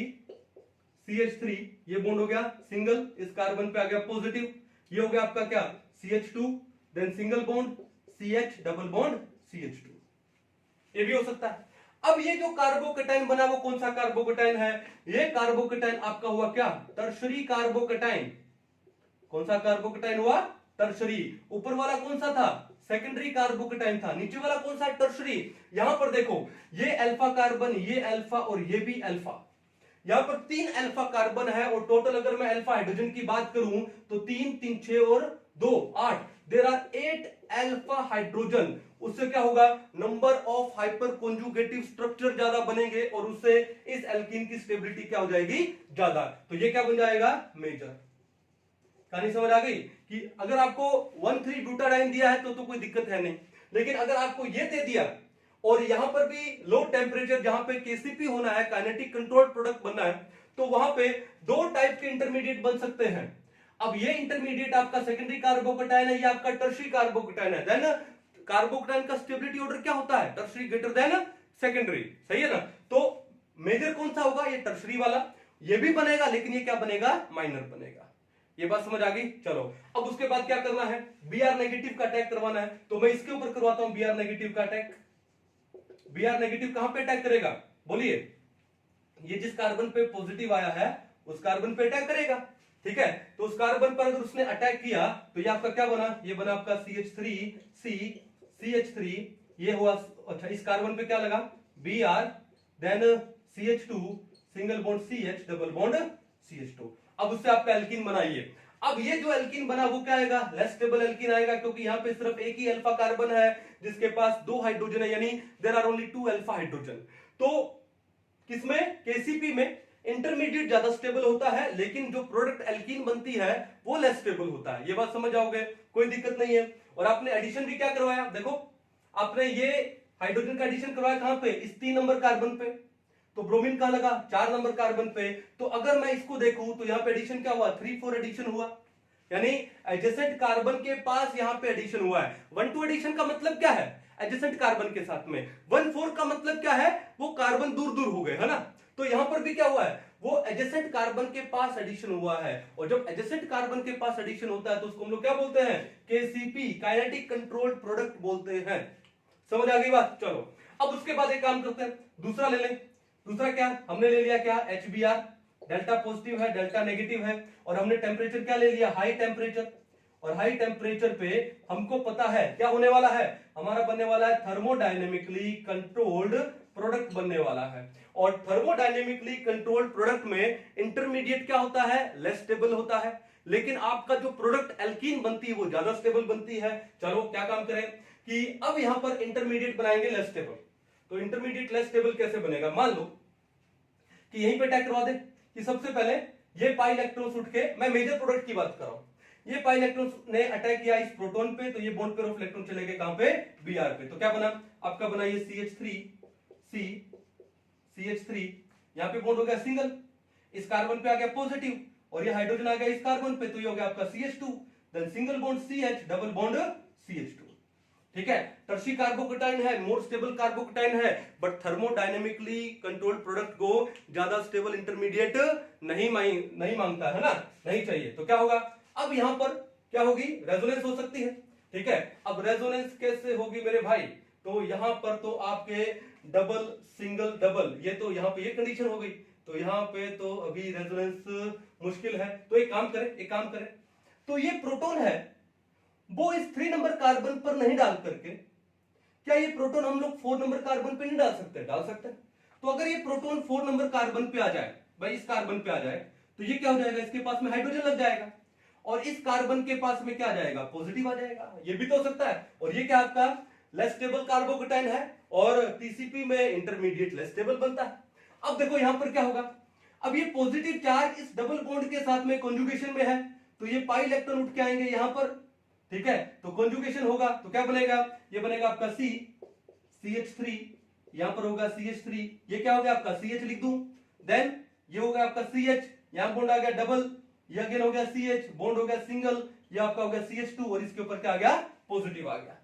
CH3, ये बॉन्ड हो गया सिंगल, इस कार्बन पे आ गया पॉजिटिव, ये हो गया आपका क्या CH2, then single bond CH double bond CH2, ये भी हो सकता है। अब ये जो कार्बोकेटाइन बना वो कौन सा कार्बोकेटाइन है, ये कार्बोकेटाइन आपका हुआ क्या, टर्शरी कार्बोकेटाइन। कौन सा कार्बोकेटाइन हुआ, टर्शरी। ऊपर वाला कौन सा था, सेकेंडरी कार्बोकेटाइन था, नीचे वाला कौन सा, टर्शरी। यहां पर देखो ये अल्फा कार्बन, ये अल्फा और ये भी अल्फा, यहां पर 3 अल्फा कार्बन है, और टोटल अगर मैं अल्फा हाइड्रोजन की बात करूं तो 3 3 6 और 2 8, देयर आर 8 अल्फा हाइड्रोजन। उससे क्या होगा, number of hyper conjugative structure ज्यादा बनेंगे, और उससे इस एल्कीन की स्टेबिलिटी क्या हो जाएगी, ज्यादा। तो ये क्या बन जाएगा, मेजर। कहानी समझ आ गई कि अगर आपको 1,3 ब्यूटाडाइन दिया है तो कोई दिक्कत है नहीं, लेकिन अगर आपको ये दे दिया और यहां पर भी लो टेम्परेचर जहां पे केसीपी होना है, काइनेटिक कंट्रोल्ड प्रोडक्ट बनना है, तो वहां पे 2 टाइप के इंटरमीडिएट बन सकते हैं। अब ये इंटरमीडिएट आपका सेकेंडरी कार्बोकेटाइन है, ये आपका टर्शरी कार्बोकेटाइन है। देन कार्बोकेटाइन का स्टेबिलिटी ऑर्डर क्या होता है, टर्शरी ग्रेटर देन सेकेंडरी, सही है ना। तो मेजर कौन सा होगा, ये टर्शरी वाला, ये भी बनेगा, लेकिन ये क्या बनेगा, माइनर बनेगा। ये बात समझ आ गई। चलो अब उसके बाद क्या करना है, Br नेगेटिव का अटैक करवाना है, तो मैं इसके ऊपर करवाता हूं Br नेगेटिव का अटैक। Br नेगेटिव कहां पे अटैक करेगा, बोलिए, ये जिस कार्बन पे पॉजिटिव आया है उस कार्बन पे अटैक करेगा। ठीक है, तो उस कार्बन पर अगर उसने अटैक किया तो ये आपका क्या बना, ये बना आपका CH3 C, CH3 ये हुआ, अच्छा इस कार्बन पे क्या लगा Br, then CH2 single bond CH double bond CH2। अब उससे आप एल्कीन बनाइए। अब ये जो एल्कीन बना वो क्या आएगा, लेस स्टेबल एल्कीन आएगा, क्योंकि यहाँ पे सिर्फ एक ही अल्फा कार्बन है जिसके पास 2 हाइड्रोजन है, यानी there are only 2 alpha hydrogen. तो किसमें, केसीपी में इंटरमीडिएट ज्यादा स्टेबल होता है, लेकिन जो प्रोडक्ट एल्कीन बनती है वो लेस स्टेबल होता है। ये बात समझ आओगे, कोई दिक्कत नहीं है। और आपने एडिशन भी क्या करवाया, देखो आपने ये हाइड्रोजन का एडिशन करवाया कहां पे, इस 3 नंबर कार्बन पे। तो ब्रोमीन कहां लगा, 4 नंबर कार्बन पे। तो अगर मैं इसको देखूं तो यहाँ पे एडिशन क्या हुआ, 3-4 एडिशन हुआ, यानी एडजेसेंट कार्बन के पास यहाँ पे एडिशन हुआ है। 1-2 एडिशन का मतलब क्या है, एडजेसेंट कार्बन के साथ में। 1-4 का मतलब क्या है, वो कार्बन दूर दूर हो गए, है ना। तो यहां पर भी क्या हुआ है, वो एडजेसेंट कार्बन के पास एडिशन हुआ है। और जब एडजेसेंट कार्बन के पास एडिशन होता है तो उसको हम लोग क्या बोलते हैं, केसीपी, काइनेटिक कंट्रोल्ड प्रोडक्ट बोलते हैं। समझ आ गई बात। चलो अब उसके बाद एक काम करते हैं, दूसरा ले लें। दूसरा क्या हमने ले लिया, क्या HBr, डेल्टा पॉजिटिव है डेल्टा नेगेटिव है, और हमने टेम्परेचर क्या ले लिया, हाई टेम्परेचर। और हाई टेम्परेचर पे हमको पता है क्या होने वाला है, हमारा बनने वाला है थर्मोडायनेमिकली कंट्रोल्ड प्रोडक्ट बनने वाला है। और थर्मोडायनेमिकली कंट्रोल्ड प्रोडक्ट में इंटरमीडिएट क्या होता है, लेस स्टेबल होता है, लेकिन आपका जो प्रोडक्ट एल्कीन बनती है वो ज्यादा स्टेबल बनती है। चलो क्या काम करें कि अब यहां पर इंटरमीडिएट बनाएंगे लेस स्टेबल। तो इंटरमीडिएट लेस स्टेबल कैसे बनेगा, मान लो कि यहीं पे अटैक करवा दे कि सबसे पहले ये पाई इलेक्ट्रॉन्स उठ के, मैं मेजर प्रोडक्ट की बात कर रहा हूं, ये पाई इलेक्ट्रॉन्स ने अटैक किया इस प्रोटॉन पे, तो ये बॉन्ड पेयर ऑफ इलेक्ट्रॉन चले गए कहां पे, Br पे। तो क्या बना आपका, बना ये CH3 यहां पे बॉन्ड हो गया सिंगल, इस कार्बन पे आ गया पॉजिटिव, और ये हाइड्रोजन आ गया इस कार्बन पे, तो ये हो गया आपका CH2, then single bond CH double bond CH2। ठीक है, टर्शी कार्बोकेटाइन है, मोर स्टेबल कार्बोकेटाइन है, बट थर्मोडायनेमिकली कंट्रोल्ड प्रोडक्ट को ज्यादा स्टेबल इंटरमीडिएट नहीं मांगता है ना, नहीं चाहिए। तो क्या होगा, अब यहां पर क्या होगी, रेजोनेंस हो सकती है। ठीक है, अब रेजोनेंस कैसे होगी मेरे भाई, तो यहां पर तो आपके डबल सिंगल डबल, ये तो यहां पे ये कंडीशन हो गई, तो यहां पे तो अभी रेजोनेंस मुश्किल है। तो एक काम करें, तो ये प्रोटॉन है वो इस 3 नंबर कार्बन पर नहीं डाल करके, क्या ये प्रोटॉन हम लोग 4 नंबर कार्बन पे नहीं डाल सकते, डाल सकते हैं। तो अगर ये प्रोटॉन 4 नंबर कार्बन पे आ जाए, भाई इस कार्बन पे आ जाए, तो ये क्या हो जाएगा, इसके पास में हाइड्रोजन लग जाएगा, और इस कार्बन के पास में क्या आ जाएगा, पॉजिटिव आ जाएगा। ये भी तो हो सकता है। और ये क्या आपका लेस स्टेबल कार्बोकेटाइन है, और टीसीपी में इंटरमीडिएट लेस स्टेबल बनता है। अब देखो यहां पर क्या होगा, अब ये पॉजिटिव चार्ज इस डबल बॉन्ड के साथ में कॉन्जुगेशन में है, तो ये पाई इलेक्ट्रॉन उठ के आएंगे यहां पर। ठीक है, तो कॉन्जुगेशन होगा तो क्या बनेगा, ये बनेगा आपका CH3, यहां पर होगा CH3, ये क्या हो गया आपका CH लिख दूं, देन ये हो गया आपका CH, यहां बॉन्ड आ गया डबल, ये अगेन हो गया CH, बॉन्ड हो गया सिंगल, ये आपका हो गया CH2, और इसके ऊपर क्या आ गया, पॉजिटिव आ गया।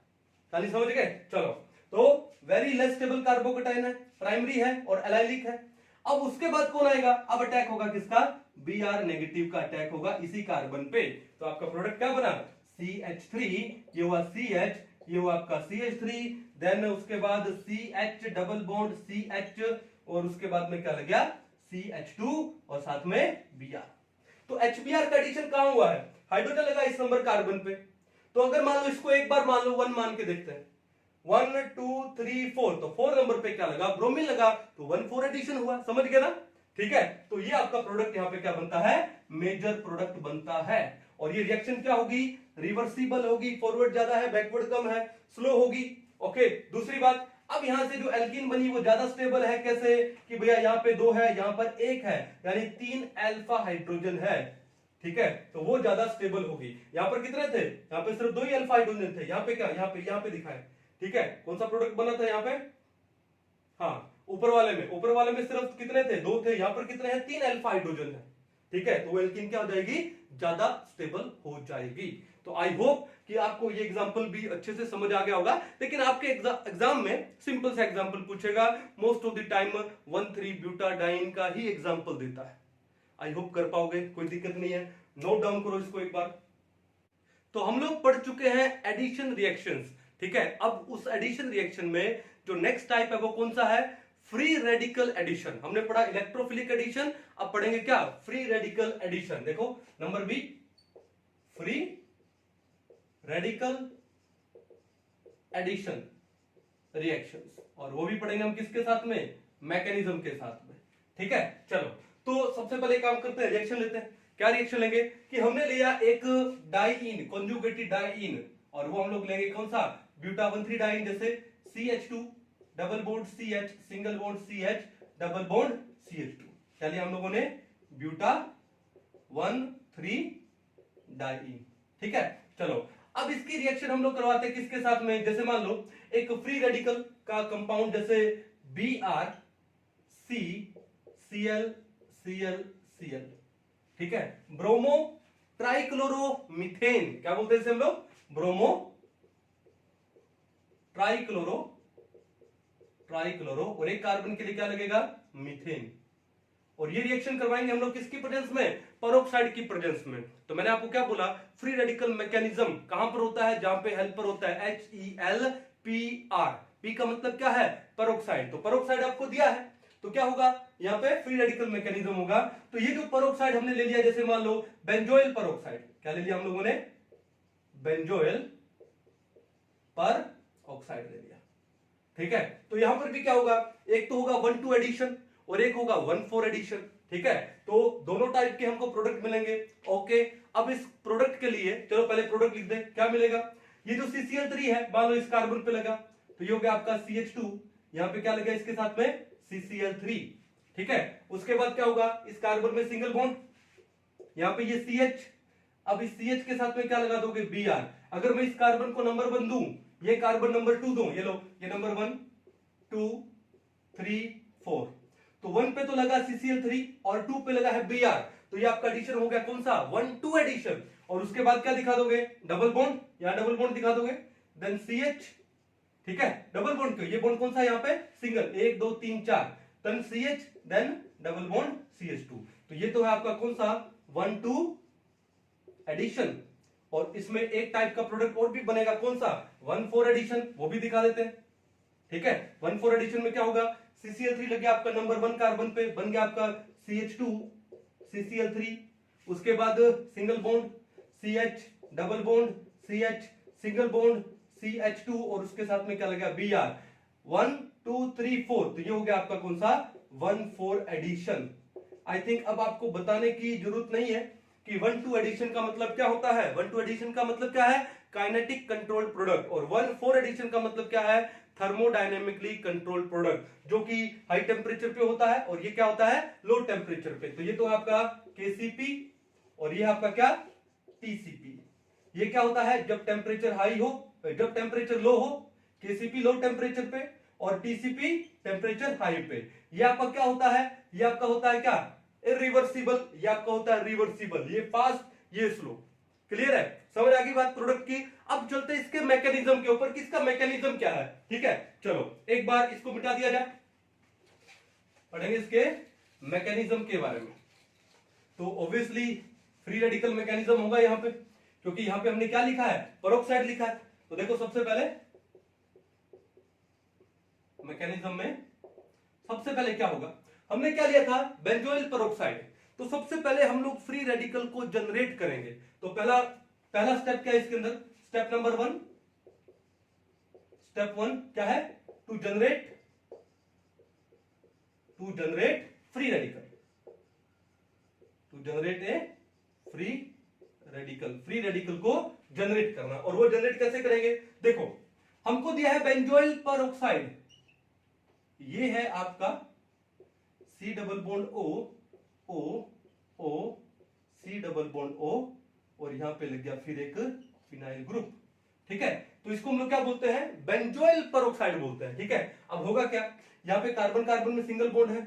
खाली समझ गए। चलो, तो वेरी लेस स्टेबल कार्बोकेटाइन है, प्राइमरी है और एलाइलिक है। अब उसके बाद कौन आएगा, अब अटैक होगा किसका, Br नेगेटिव का अटैक होगा इसी कार्बन पे। तो आपका प्रोडक्ट क्या बना, CH3, ये हुआ CH, ये हुआ आपका CH3, देन उसके बाद CH डबल बॉन्ड CH, और उसके बाद में क्या लग गया, CH2, और साथ में Br। तो HBr का एडिशन कहां हुआ है, हाइड्रोजन लगा इस नंबर कार्बन पे। तो अगर मान लो इसको एक बार मान लो 1 मान के देखते हैं, 1 2 3 4, तो 4 नंबर पे क्या लगा, ब्रोमीन लगा, तो 1-4 एडिशन हुआ, समझ गए ना। ठीक है, तो ये आपका प्रोडक्ट यहां पे क्या बनता है, मेजर प्रोडक्ट बनता है। और ये रिएक्शन क्या होगी, रिवर्सिबल होगी, फॉरवर्ड ज्यादा है बैकवर्ड कम है, स्लो होगी। ओके, दूसरी बात, अब यहां से जो एल्कीन बनी वो ज्यादा स्टेबल है, कैसे कि भैया यहां पे 2 है, यहां पर 1 है, यानी 3 अल्फा हाइड्रोजन है। ठीक है, तो वो ज्यादा स्टेबल होगी। यहां पर कितने थे, यहां पे सिर्फ 2 ही अल्फा हाइड्रोजन थे, यहां पे क्या, यहां पे दिखा है। ठीक है, कौन सा प्रोडक्ट बना था यहां पे, हाँ ऊपर वाले में सिर्फ कितने थे, 2 थे, यहां पर कितने हैं, 3 अल्फा हाइड्रोजन है। ठीक है, तो एल्कीन क्या हो जाएगी, ज्यादा स्टेबल हो जाएगी। तो आई होप कि आपको ये एग्जांपल भी अच्छे से समझ आ गया होगा। लेकिन आपके एग्जाम में सिंपल सा एग्जांपल पूछेगा, मोस्ट ऑफ द टाइम 1,3-ब्यूटाडाइन का ही एग्जांपल देता है। आई होप कर पाओगे, कोई दिक्कत नहीं है, नोट डाउन करो इसको एक बार। तो हम लोग पढ़ चुके हैं एडिशन रिएक्शंस। ठीक है, अब उस एडिशन रिएक्शन में जो नेक्स्ट टाइप है वो कौन सा है, फ्री रेडिकल एडिशन। हमने पढ़ा इलेक्ट्रोफिलिक एडिशन, अब पढ़ेंगे क्या, फ्री रेडिकल एडिशन। देखो number B, free radical addition. Reactions, और वो भी पढ़ेंगे हम किसके साथ में, मैकेनिज्म के साथ में। ठीक है, चलो तो सबसे पहले काम करते हैं, रिएक्शन लेते हैं। क्या रिएक्शन लेंगे कि हमने लिया एक डाइईन, कॉन्जुगेटेड डाइईन, और वो हम लोग लेंगे कौन सा, ब्यूटा 1,3 डाइईन, जैसे CH2 double bond CH single bond CH double bond CH2। क्या लिया हम लोगों ने, ब्यूटा 1,3 डाइईन। ठीक है, चलो अब इसकी रिएक्शन हम लोग करवाते हैं किसके साथ में, जैसे मान लो एक फ्री रेडिकल का कंपाउंड, जैसे Br C Cl Cl Cl। ठीक है, ब्रोमो ट्राइक्लोरोमीथेन, क्या बोलते हैं इसे हम लोग, ब्रोमो ट्राइक्लोरो, और एक कार्बन के लिए क्या लगेगा, मीथेन। और ये रिएक्शन करवाएंगे हम लोग किसकी प्रेजेंस में, पेरोक्साइड की प्रेजेंस में। तो मैंने आपको क्या बोला, फ्री रेडिकल मैकेनिज्म कहां पर होता है, जहां पे हेल्पर होता है HELPR, P का मतलब क्या है, पेरोक्साइड। तो पेरोक्साइड आपको दिया है, तो क्या होगा यहाँ पे फ्री रेडिकल मैकेनिज्म होगा। तो ये जो पेरोक्साइड हमने ले लिया, जैसे मान लो बेंजोइल पेरोक्साइड, क्या ले लिया हम लोगों ने, बेंजोइल पर ऑक्साइड ले लिया। ठीक है, तो यहां पर भी क्या होगा, एक तो होगा 1,2 एडिशन और एक होगा 1,4 एडिशन। ठीक है, तो दोनों टाइप के हमको प्रोडक्ट मिलेंगे। ओके, अब इस प्रोडक्ट के लिए चलो पहले प्रोडक्ट लिख दे, क्या मिलेगा, ये जो CCl3 है, मान लो इस कार्बन पे लगा, तो ये हो गया आपका CH2, यहां पे क्या लगा इसके साथ में, CCl3। ठीक है, उसके बाद क्या होगा, इस कार्बन में सिंगल बॉन्ड, यहां पे ये CH, अब इस CH के साथ में क्या लगा दोगे, Br। अगर मैं इस कार्बन को नंबर 1 दूं, ये कार्बन नंबर 2 दूं, ये लो, ये नंबर 1 2 3 4, तो 1 पे तो लगा CCl3 और 2 पे लगा है Br, तो ये आपका एडिशन हो गया कौन सा, 1,2 एडिशन। और उसके बाद क्या दिखा दोगे, डबल बॉन्ड, यहां डबल बॉन्ड दिखा दोगे, देन CH। ठीक है, डबल बॉन्ड क्यों, ये बॉन्ड कौन सा है यहाँ पे, single, 1 2 3 4, then CH, then double bond CH2। तो ये तो है आपका कौन सा, 1,2 एडिशन। और इसमें एक टाइप का प्रोडक्ट और भी बनेगा, कौन सा, 1,4 एडिशन, वो भी दिखा देते हैं। ठीक है, 1,4 एडिशन में क्या होगा, CCl3 लग गया आपका नंबर 1 कार्बन पे, बन गया आपका CH2 CCl3, उसके बाद single bond CH double bond CH single bond CH2, और उसके साथ में क्या लगा, Br, 1 2 3 4, तो ये हो गया आपका कौन सा, 1,4 एडिशन। आई थिंक अब आपको बताने की जरूरत नहीं है कि 1,2 एडिशन का मतलब क्या होता है। 1,2 एडिशन का मतलब क्या है, काइनेटिक कंट्रोल प्रोडक्ट, और 1,4 एडिशन का मतलब क्या है, थर्मोडायनेमिकली कंट्रोल प्रोडक्ट, जो कि हाई टेम्परेचर पे होता है, और ये क्या होता है, लो टेम्परेचर पे। तो ये तो आपका KCP, और ये आपका क्या, TCP। ये क्या होता है, जब टेम्परेचर हाई हो, जब टेम्परेचर लो हो, KCP लो टेम्परेचर पे, और TCP टेम्परेचर हाई पे। ये आपका क्या होता है, ये आपका होता है क्या, इरिवर्सिबल, ये आपका होता है रिवर्सिबल, ये फास्ट ये स्लो। क्लियर है, समझ आ गई बात प्रोडक्ट की। अब चलते हैं इसके मैकेनिज्म के ऊपर, किसका मैकेनिज्म क्या है। ठीक है, चलो एक बार इसको मिटा दिया जाए, पढ़ेंगे इसके मैकेनिज्म के बारे में। तो ऑब्वियसली फ्री रेडिकल मैकेनिज्म होगा यहां पे, क्योंकि यहां पे हमने क्या लिखा है, पेरोक्साइड लिखा है। तो देखो सबसे पहले मैकेनिज्म में सबसे पहले क्या होगा, हमने क्या लिया था, बेंजोइल पेरोक्साइड। तो सबसे पहले हम लोग फ्री रेडिकल को जनरेट करेंगे। तो पहला स्टेप क्या है इसके अंदर, स्टेप नंबर 1, स्टेप 1 क्या है, to generate free radical, to generate a free radical को जनरेट करना। और वो जनरेट कैसे करेंगे, देखो हमको दिया है बेंजोइल पेरोक्साइड, ये है आपका C double bond O C double bond O, और यहां पे लग गया फिर एक फिनाइल ग्रुप। ठीक है, तो इसको हम लोग क्या बोलते हैं, बेंजोइल पेरोक्साइड बोलते हैं। ठीक है, अब होगा क्या, यहां पे कार्बन कार्बन में सिंगल बॉन्ड है,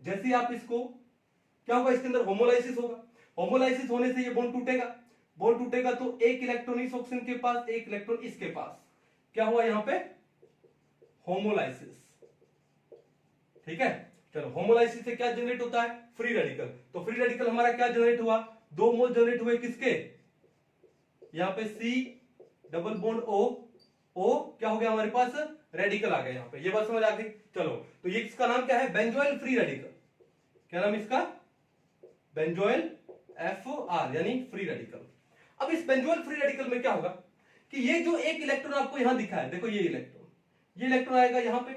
जैसे ही आप इसको क्या होगा, इसके अंदर होमोलाइसिस होगा, होमोलाइसिस होने से ये बॉन्ड टूटेगा, बॉन्ड टूटेगा तो एक इलेक्ट्रॉन इस ऑक्सीजन के पास, एक इलेक्ट्रॉन इसके पास, क्या हुआ यहां पे, होमोलाइसिस। ठीक है, चलो होमोलाइसिस से क्या जनरेट होता है, फ्री रेडिकल। तो फ्री रेडिकल हमारा क्या जनरेट हुआ, 2 मोल जनरेट हुए किसके, यहां पे C डबल बॉन्ड O क्या हो गया हमारे पास, रेडिकल आ गया यहां पे। ये बात समझ आ गई। चलो तो ये इसका नाम क्या है, बेंजोइल फ्री रेडिकल। क्या नाम इसका, बेंजोइल FR यानी फ्री रेडिकल। अब इस बेंजोइल फ्री रेडिकल में क्या होगा कि ये जो एक इलेक्ट्रॉन आपको यहां दिखा है, देखो ये इलेक्ट्रॉन, ये इलेक्ट्रॉन आएगा यहां पे,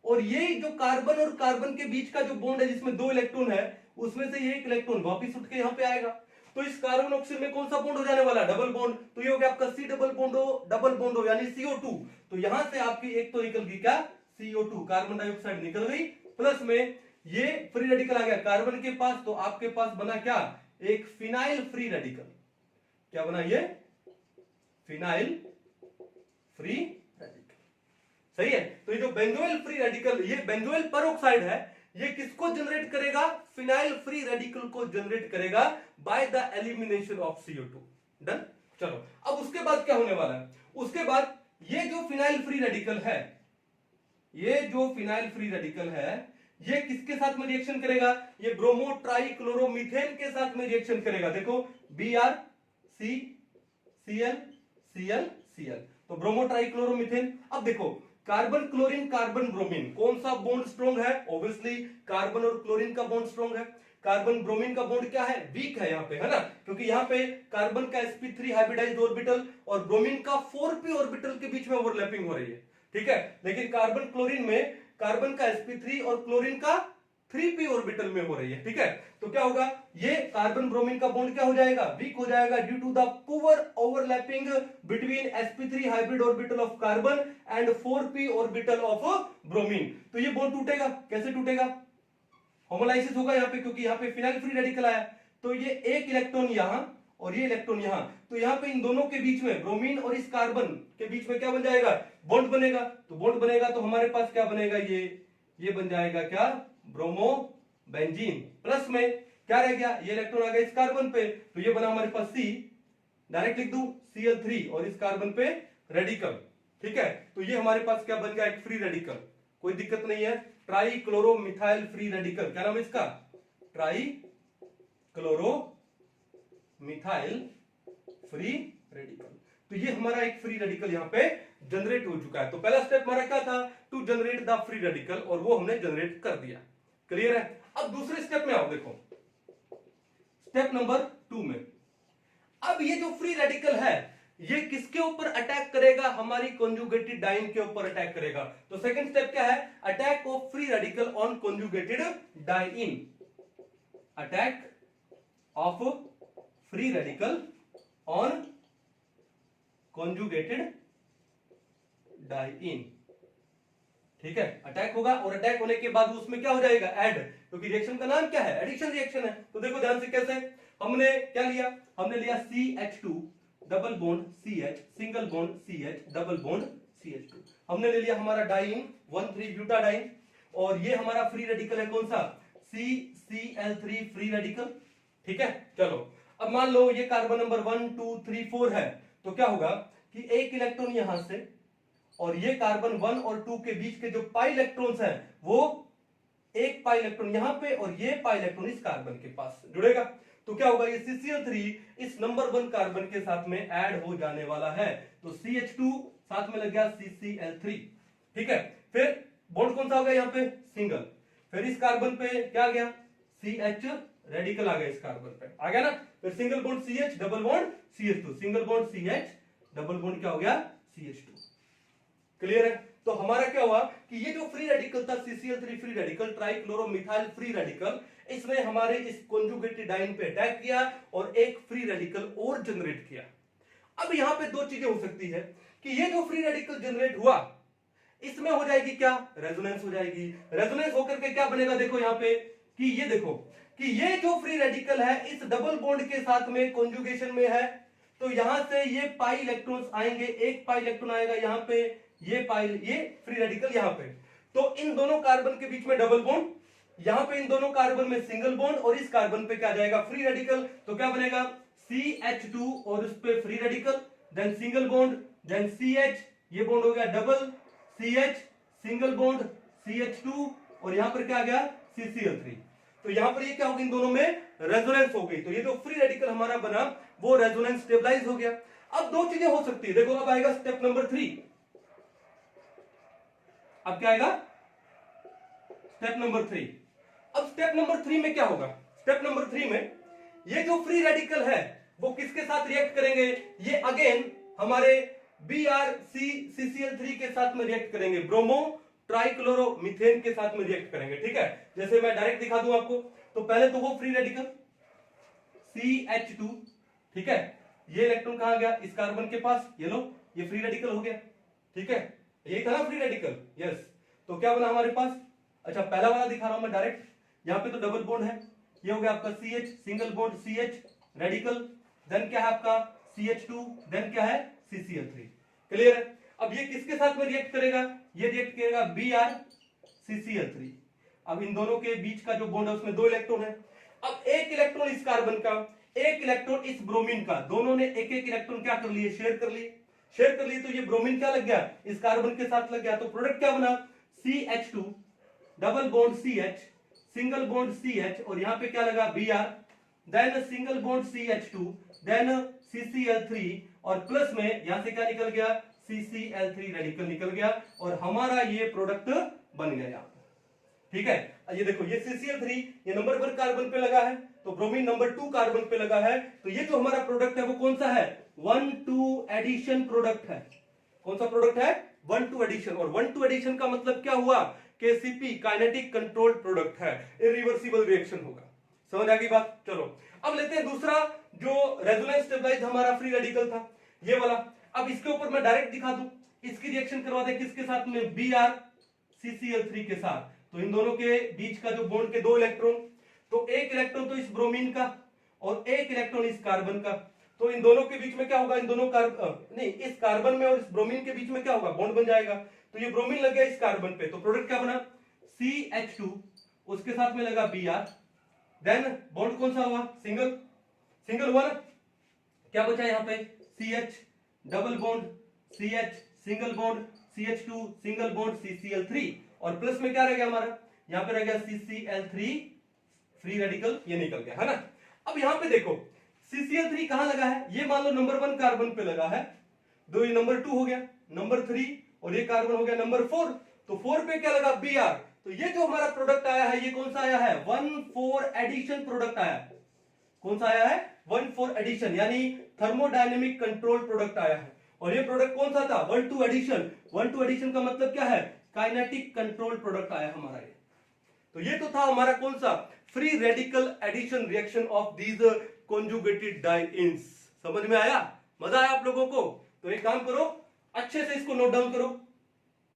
और ये जो कार्बन और कार्बन के बीच का जो बॉन्ड है जिसमें 2 इलेक्ट्रॉन है, उसमें से ये एक इलेक्ट्रॉन वापस उठ के यहां पे आएगा। तो इस कार्बन ऑक्सीजन में कौन सा बॉन्ड हो जाने वाला है? Double bond. तो ये हो गया आपका सी डबल बॉन्ड हो यानी CO2। तो यहां से आपकी एक तो निकल गई क्या? CO2, कार्बन डाइऑक्साइड निकल गई, प्लस में ये फ्री रेडिकल आ गया कार्बन के पास, तो आपके पास बना क्या? एक फिनाइल फ्री रेडिकल। क्या बना ये? Phenyl free radical. सही है। तो ये जो बेंजोइल फ्री रेडिकल, ये बेंजोइल पेरोक्साइड है, ये किसको जनरेट करेगा? फिनाइल फ्री रेडिकल को जनरेट करेगा by the elimination of CO2। Done. चलो अब उसके बाद क्या होने वाला है? उसके बाद ये जो फिनाइल फ्री रेडिकल है, ये जो फिनाइल फ्री रेडिकल है, ये किसके साथ में रिएक्शन करेगा? ये ब्रोमो ट्राइक्लोरोमीथेन के साथ में रिएक्शन करेगा। देखो Br C Cl Cl Cl, तो ब्रोमो ट्राइक्लोरोमीथेन। अब देखो कार्बन क्लोरीन कार्बन ब्रोमीन, कौन सा बॉन्ड स्ट्रॉन्ग है? ऑब्वियसली कार्बन और क्लोरीन का बॉन्ड स्ट्रॉन्ग है। कार्बन ब्रोमीन का बॉन्ड क्या है? वीक है यहाँ पे, है ना, क्योंकि यहाँ पे कार्बन का sp3 हाइब्रिडाइज्ड ऑर्बिटल और ब्रोमीन का 4p ऑर्बिटल के बीच में ओवरलैपिंग हो रही है, ठीक है। लेकिन कार्बन क्लोरीन में कार्बन का sp3 और क्लोरीन का 3p ऑर्बिटल में हो रही है, ठीक है। तो क्या होगा? ये कार्बन ब्रोमीन का बॉन्ड क्या हो जाएगा? वीक हो जाएगा due to the poor overlapping between sp3 hybrid orbital of carbon and 4p orbital of bromine. तो ये बॉन्ड टूटेगा। कैसे टूटेगा? होमोलाइसिस होगा यहाँ पे, क्योंकि यहाँ पे फिनाइल फ्री रेडिकल आया, तो ये एक इलेक्ट्रॉन यहां और ये इलेक्ट्रॉन यहां, तो यहाँ पे इन दोनों के बीच में, ब्रोमीन और इस कार्बन के बीच में क्या बन जाएगा? बॉन्ड बनेगा। तो बॉन्ड बनेगा तो हमारे पास क्या बनेगा? ये बन जाएगा क्या? Bromo benzene. प्लस में क्या रह गया? ये इलेक्ट्रॉन आ गया इस कार्बन पे, तो ये बना हमारे पास C, डायरेक्ट लिख दूं Cl3 और इस कार्बन पे रेडिकल, ठीक है। तो ये हमारे पास क्या बन गया? एक फ्री रेडिकल, कोई दिक्कत नहीं है। ट्राई क्लोरोमिथाइल फ्री रेडिकल, क्या नाम है इसका? Try chloro methyl free radical. तो ये हमारा एक फ्री रेडिकल यहाँ पे जनरेट हो चुका है। तो पहला स्टेप हमारा क्या था? To generate the free radical, और वो हमने जनरेट कर दिया। क्लियर है। अब दूसरे स्टेप में आओ, देखो स्टेप नंबर 2 में, अब ये जो फ्री रेडिकल है ये किसके ऊपर अटैक करेगा? हमारी कॉन्जुगेटेड डाइन के ऊपर अटैक करेगा। तो सेकंड स्टेप क्या है? Attack of free radical on conjugated diene. Attack of free radical on conjugated diene, ठीक है। अटैक होगा, और अटैक होने के बाद उसमें क्या हो जाएगा? ऐड, क्योंकि रिएक्शन का नाम क्या है? एडिशन रिएक्शन है। तो देखो ध्यान से कैसे, हमने क्या लिया? हमने लिया CH2 double bond CH, single bond CH, double bond CH2। हमने ले लिया हमारा डाइन 1,3 ब्यूटाडाइन, और ये हमारा फ्री रेडिकल है कौन सा? CCl3 फ्री रेडिकल, ठीक है। चलो अब मान लो ये कार्बन नंबर 1 2 3 4 है, तो क्या होगा कि एक इलेक्ट्रॉन यहां से और ये कार्बन 1 और 2 के बीच के जो पाई इलेक्ट्रॉन्स हैं, वो एक पाई इलेक्ट्रॉन यहां पे और ये पाई इलेक्ट्रॉन इस कार्बन के पास जुड़ेगा। तो क्या होगा? ये CCl3 इस नंबर 1 कार्बन के साथ में ऐड हो जाने वाला है, तो CH2 साथ में लग गया CCl3, ठीक है। फिर बॉन्ड कौन सा हो गया यहाँ पे? सिंगल। फिर इस कार्बन पे क्या आ गया? CH रेडिकल आ गया इस कार्बन पे, आ गया ना। फिर single bond CH, double bond CH2, single bond CH, double bond क्या हो गया? CH2। क्लियर है। तो हमारा क्या हुआ कि ये जो फ्री रेडिकल था CCl3 free radical, trichloromethyl free radical, इसने हमारे इस कॉन्जुगेटेड डाइन पे अटैक किया और एक फ्री रेडिकल और जनरेट किया। अब यहां पे दो चीजें हो सकती है कि ये जो फ्री रेडिकल जनरेट हुआ, इसमें हो जाएगी क्या? रेजोनेंस हो जाएगी। रेजोनेंस होकर के क्या बनेगा? देखो यहां पे कि ये देखो कि ये जो फ्री रेडिकल है इस डबल बॉन्ड के साथ में कॉन्जुगेशन में है, तो यहां से ये पाई इलेक्ट्रॉन्स आएंगे, एक पाई इलेक्ट्रॉन आएगा यहां पे, ये फ्री रेडिकल यहां पे, तो इन दोनों कार्बन के बीच में डबल बॉन्ड, यहां पे इन दोनों कार्बन में सिंगल बॉन्ड, और इस कार्बन पे क्या जाएगा? Free radical. तो क्या बनेगा? CH2 और उस पे free radical, then single bond, then CH, ये बॉन्ड हो गया double, CH, single bond CH2, और यहां पर क्या आ गया? CCl3। तो यहां पर ये क्या होगा? इन दोनों में रेजोनेंस हो गई। तो ये जो फ्री रेडिकल हमारा बना वो रेजोनेंस स्टेबलाइज हो गया। अब दो चीजें हो सकती है, देखो अब आएगा स्टेप नंबर 3। अब क्या आएगा? Step number 3। अब स्टेप नंबर 3 में क्या होगा? स्टेप नंबर 3 में ये जो फ्री रेडिकल है वो किसके साथ रिएक्ट करेंगे? ये अगेन हमारे BrC CCl3 के साथ में रिएक्ट करेंगे, ब्रोमो ट्राइक्लोरोमीथेन के साथ में रिएक्ट करेंगे। ठीक है, जैसे मैं डायरेक्ट दिखा दूं आपको, तो पहले तो वो फ्री रेडिकल CH2, ठीक है, ये इलेक्ट्रॉन कहां गया, इस कार्बन के पास, ये लो, ये फ्री रेडिकल हो गया। ठीक है, ये था ना फ्री रेडिकल, यस। तो क्या बना हमारे पास, अच्छा पहला वाला दिखा रहा हूं मैं डायरेक्ट, यहां पे तो डबल बॉन्ड है, ये हो गया आपका CH, single bond CH radical, then क्या है आपका CH2, देन क्या है CCl3। क्लियर है? अब ये किसके साथ में रिएक्ट करेगा, ये रिएक्ट करेगा BrCCl3। अब इन दोनों के बीच का जो बॉन्ड है उसमें 2 इलेक्ट्रॉन है। अब एक इलेक्ट्रॉन इस कार्बन का, एक इलेक्ट्रॉन इस ब्रोमीन का, दोनों ने एक एक इलेक्ट्रॉन क्या कर लिए, शेयर कर लिए। शेयर कर लिए तो ये ब्रोमीन क्या लग गया, इस कार्बन के साथ लग गया, तो प्रोडक्ट क्या बना, CH2 double bond CH, single bond CH, और यहां पे क्या लगा Br, then single bond CH2, then CCl3, और प्लस में यहां से क्या निकल गया, CCl3 रेडिकल निकल गया, और हमारा ये प्रोडक्ट बन गया। ठीक है, ये देखो, ये CCl3 ये नंबर 1 कार्बन पे लगा है, तो ब्रोमीन नंबर 2 कार्बन पे लगा है, तो ये जो हमारा प्रोडक्ट है वो कौन सा है, 1,2 एडिशन प्रोडक्ट है। कौन सा प्रोडक्ट है, 1,2 एडिशन। और 1,2 एडिशन का मतलब क्या हुआ, KCP काइनेटिक कंट्रोल प्रोडक्ट है, इरिवर्सिबल रिएक्शन होगा। समझ आ गई बात? चलो अब लेते हैं दूसरा, जो रेजोनेंस स्टेबलाइज हमारा फ्री रेडिकल था, ये वाला। अब इसके ऊपर मैं डायरेक्ट दिखा दूं, इसकी रिएक्शन करवा दे किसके साथ में, BrCCl3 के साथ। तो इन दोनों के बीच का जो बॉन्ड के 2 इलेक्ट्रॉन, तो एक इलेक्ट्रॉन तो इस ब्रोमीन का और एक इलेक्ट्रॉन इस कार्बन का, तो इन दोनों के बीच में क्या होगा, इन दोनों नहीं, इस कार्बन में और इस ब्रोमीन के बीच में क्या होगा, बॉन्ड बन जाएगा। तो ये ब्रोमीन लग गया इस कार्बन पे, तो प्रोडक्ट क्या बना, CH2, उसके साथ में लगा Br, देन बॉन्ड कौन सा हुआ, सिंगल, सिंगल हुआ ना, क्या बचा यहाँ पे, CH double bond CH, single bond CH2, single bond CCl3, और प्लस में क्या रह गया हमारा, यहां पे रह गया CCl3 फ्री रेडिकल, ये निकल गया है ना। अब यहां पे देखो CCl3 कहां लगा है, ये मान लो नंबर 1 कार्बन पे लगा है, दो ये नंबर 2 हो गया, नंबर 3, और ये कार्बन हो गया नंबर 4, तो 4 पे क्या लगा, Br। तो ये जो हमारा प्रोडक्ट आया है, ये कौन सा आया है, 1,4 एडिशन प्रोडक्ट आया है। कौन सा आया है, 1,4 एडिशन, यानी थर्मोडायनेमिक कंट्रोल प्रोडक्ट आया है। और ये प्रोडक्ट कौन सा था, 1,2 एडिशन। 1,2 एडिशन का मतलब क्या है, काइनेटिक कंट्रोल प्रोडक्ट आया हमारा ये। तो ये तो था हमारा कौन सा, free radical addition reaction of these conjugated dienes. समझ में आया, मजा आया आप लोगों को? तो एक काम करो, अच्छे से इसको नोट डाउन करो।